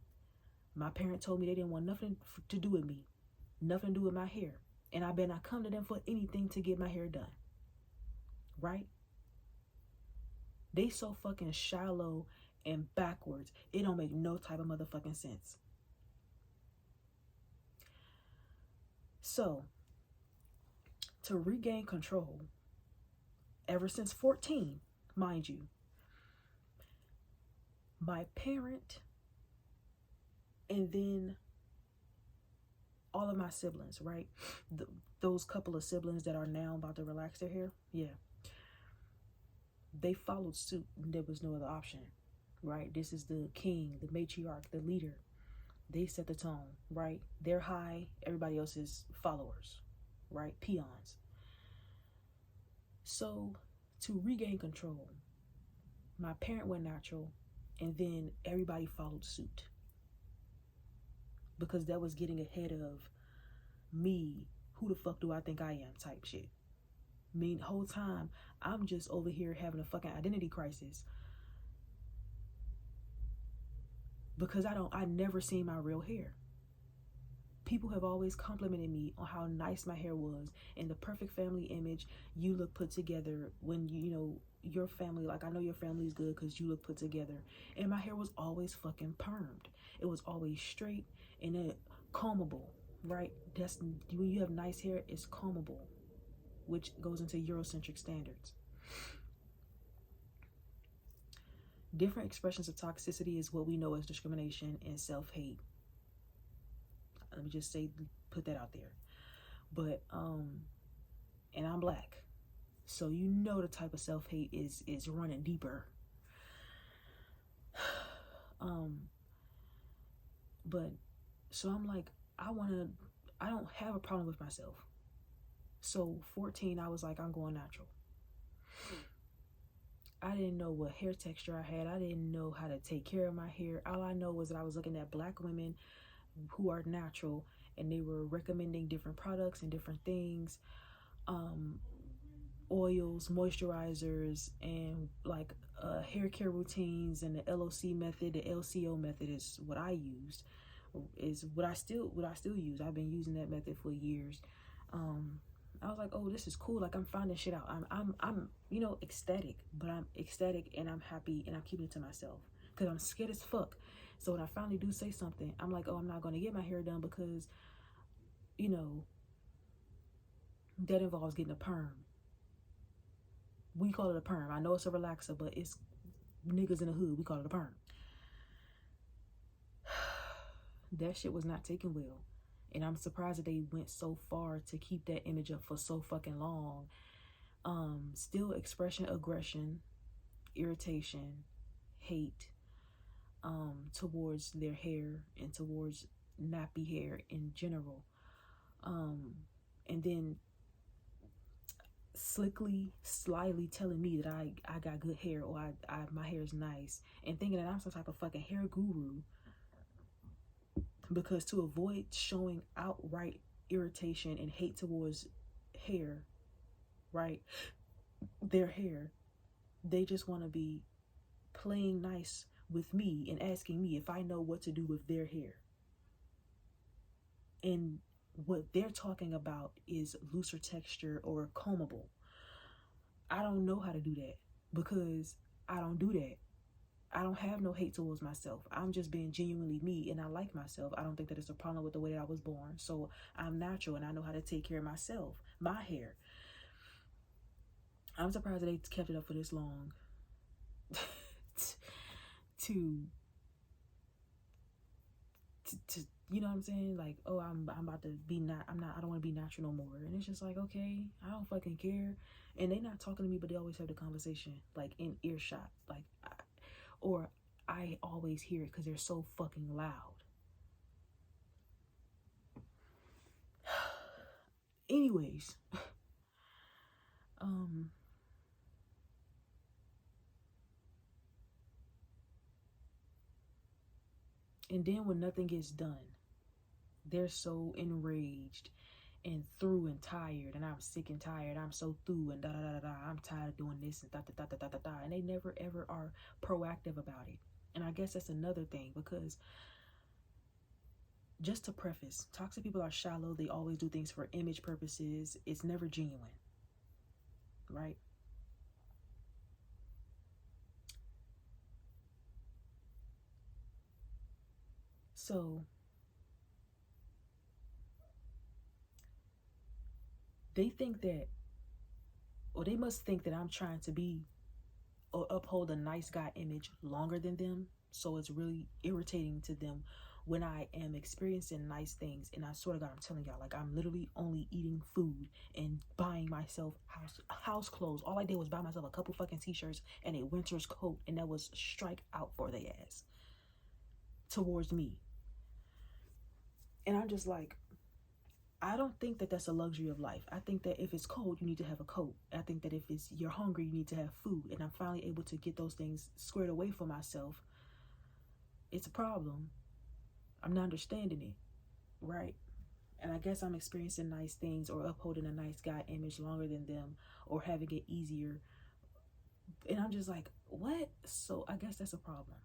My parents told me they didn't want nothing to do with me. Nothing to do with my hair. And I better not come to them for anything to get my hair done. Right? They so fucking shallow and backwards. It don't make no type of motherfucking sense. So, to regain control, ever since 14, mind you, my parent and then all of my siblings, right? Those couple of siblings that are now about to relax their hair, yeah. They followed suit. There was no other option, right? This is the king, the matriarch, the leader. They set the tone, right? They're high, everybody else is followers, right? Peons. So, to regain control, my parent went natural, and then everybody followed suit. Because that was getting ahead of me, who the fuck do I think I am type shit. I mean, the whole time, I'm just over here having a fucking identity crisis. Because I never seen my real hair. People have always complimented me on how nice my hair was and the perfect family image. You look put together when you know your family, like I know your family is good because you look put together. And my hair was always fucking permed. It was always straight and then combable, right? That's when you have nice hair, it's combable, which goes into Eurocentric standards. Different expressions of toxicity is what we know as discrimination and self-hate. Let me just say, put that out there. But and I'm black, so you know the type of self-hate is running deeper. But so I'm like, I don't have a problem with myself. So 14, I was like, I'm going natural. I didn't know what hair texture I had. I didn't know how to take care of my hair. All I know was that I was looking at black women who are natural, and they were recommending different products and different things, oils, moisturizers, and like hair care routines. And the LOC method, the LCO method is what I used, is what I still use. I've been using that method for years. I was like, oh, this is cool. Like, I'm finding shit out. I'm you know, ecstatic, but I'm ecstatic and I'm happy and I'm keeping it to myself because I'm scared as fuck. So when I finally do say something, I'm like, oh, I'm not going to get my hair done because, you know, that involves getting a perm. We call it a perm. I know it's a relaxer, but it's niggas in the hood. We call it a perm. That shit was not taken well. And I'm surprised that they went so far to keep that image up for so fucking long. Still expression, aggression, irritation, hate, towards their hair and towards nappy hair in general. And then slyly telling me that I got good hair, or my hair is nice, and thinking that I'm some type of fucking hair guru. Because to avoid showing outright irritation and hate towards hair, right? Their hair, they just want to be playing nice with me and asking me if I know what to do with their hair. And what they're talking about is looser texture or combable. I don't know how to do that because I don't do that. I don't have no hate towards myself. I'm just being genuinely me, and I like myself. I don't think that it's a problem with the way that I was born. So I'm natural, and I know how to take care of myself, my hair. I'm surprised that they kept it up for this long. to you know what I'm saying? Like, oh, I'm about to be I don't want to be natural no more. And it's just like, okay, I don't fucking care. And they not talking to me, but they always have the conversation like in earshot, like. Or I always hear it because they're so fucking loud. Anyways, and then when nothing gets done, they're so enraged and through and tired, and I'm sick and tired. I'm so through and da da da da. I'm tired of doing this and da da da da da da. And they never ever are proactive about it. And I guess that's another thing, because just to preface, toxic people are shallow. They always do things for image purposes. It's never genuine, right? So they think that, or they must think that I'm trying to be or uphold a nice guy image longer than them. So it's really irritating to them when I am experiencing nice things. And I swear to God, I'm telling y'all, like, I'm literally only eating food and buying myself house clothes. All I did was buy myself a couple fucking t-shirts and a winter's coat, and that was strike out for their ass towards me. And I'm just like, I don't think that that's a luxury of life. I think that if it's cold, you need to have a coat. I think that if you're hungry, you need to have food. And I'm finally able to get those things squared away for myself. It's a problem. I'm not understanding it, right? And I guess I'm experiencing nice things or upholding a nice guy image longer than them, or having it easier. And I'm just like, what? So I guess that's a problem.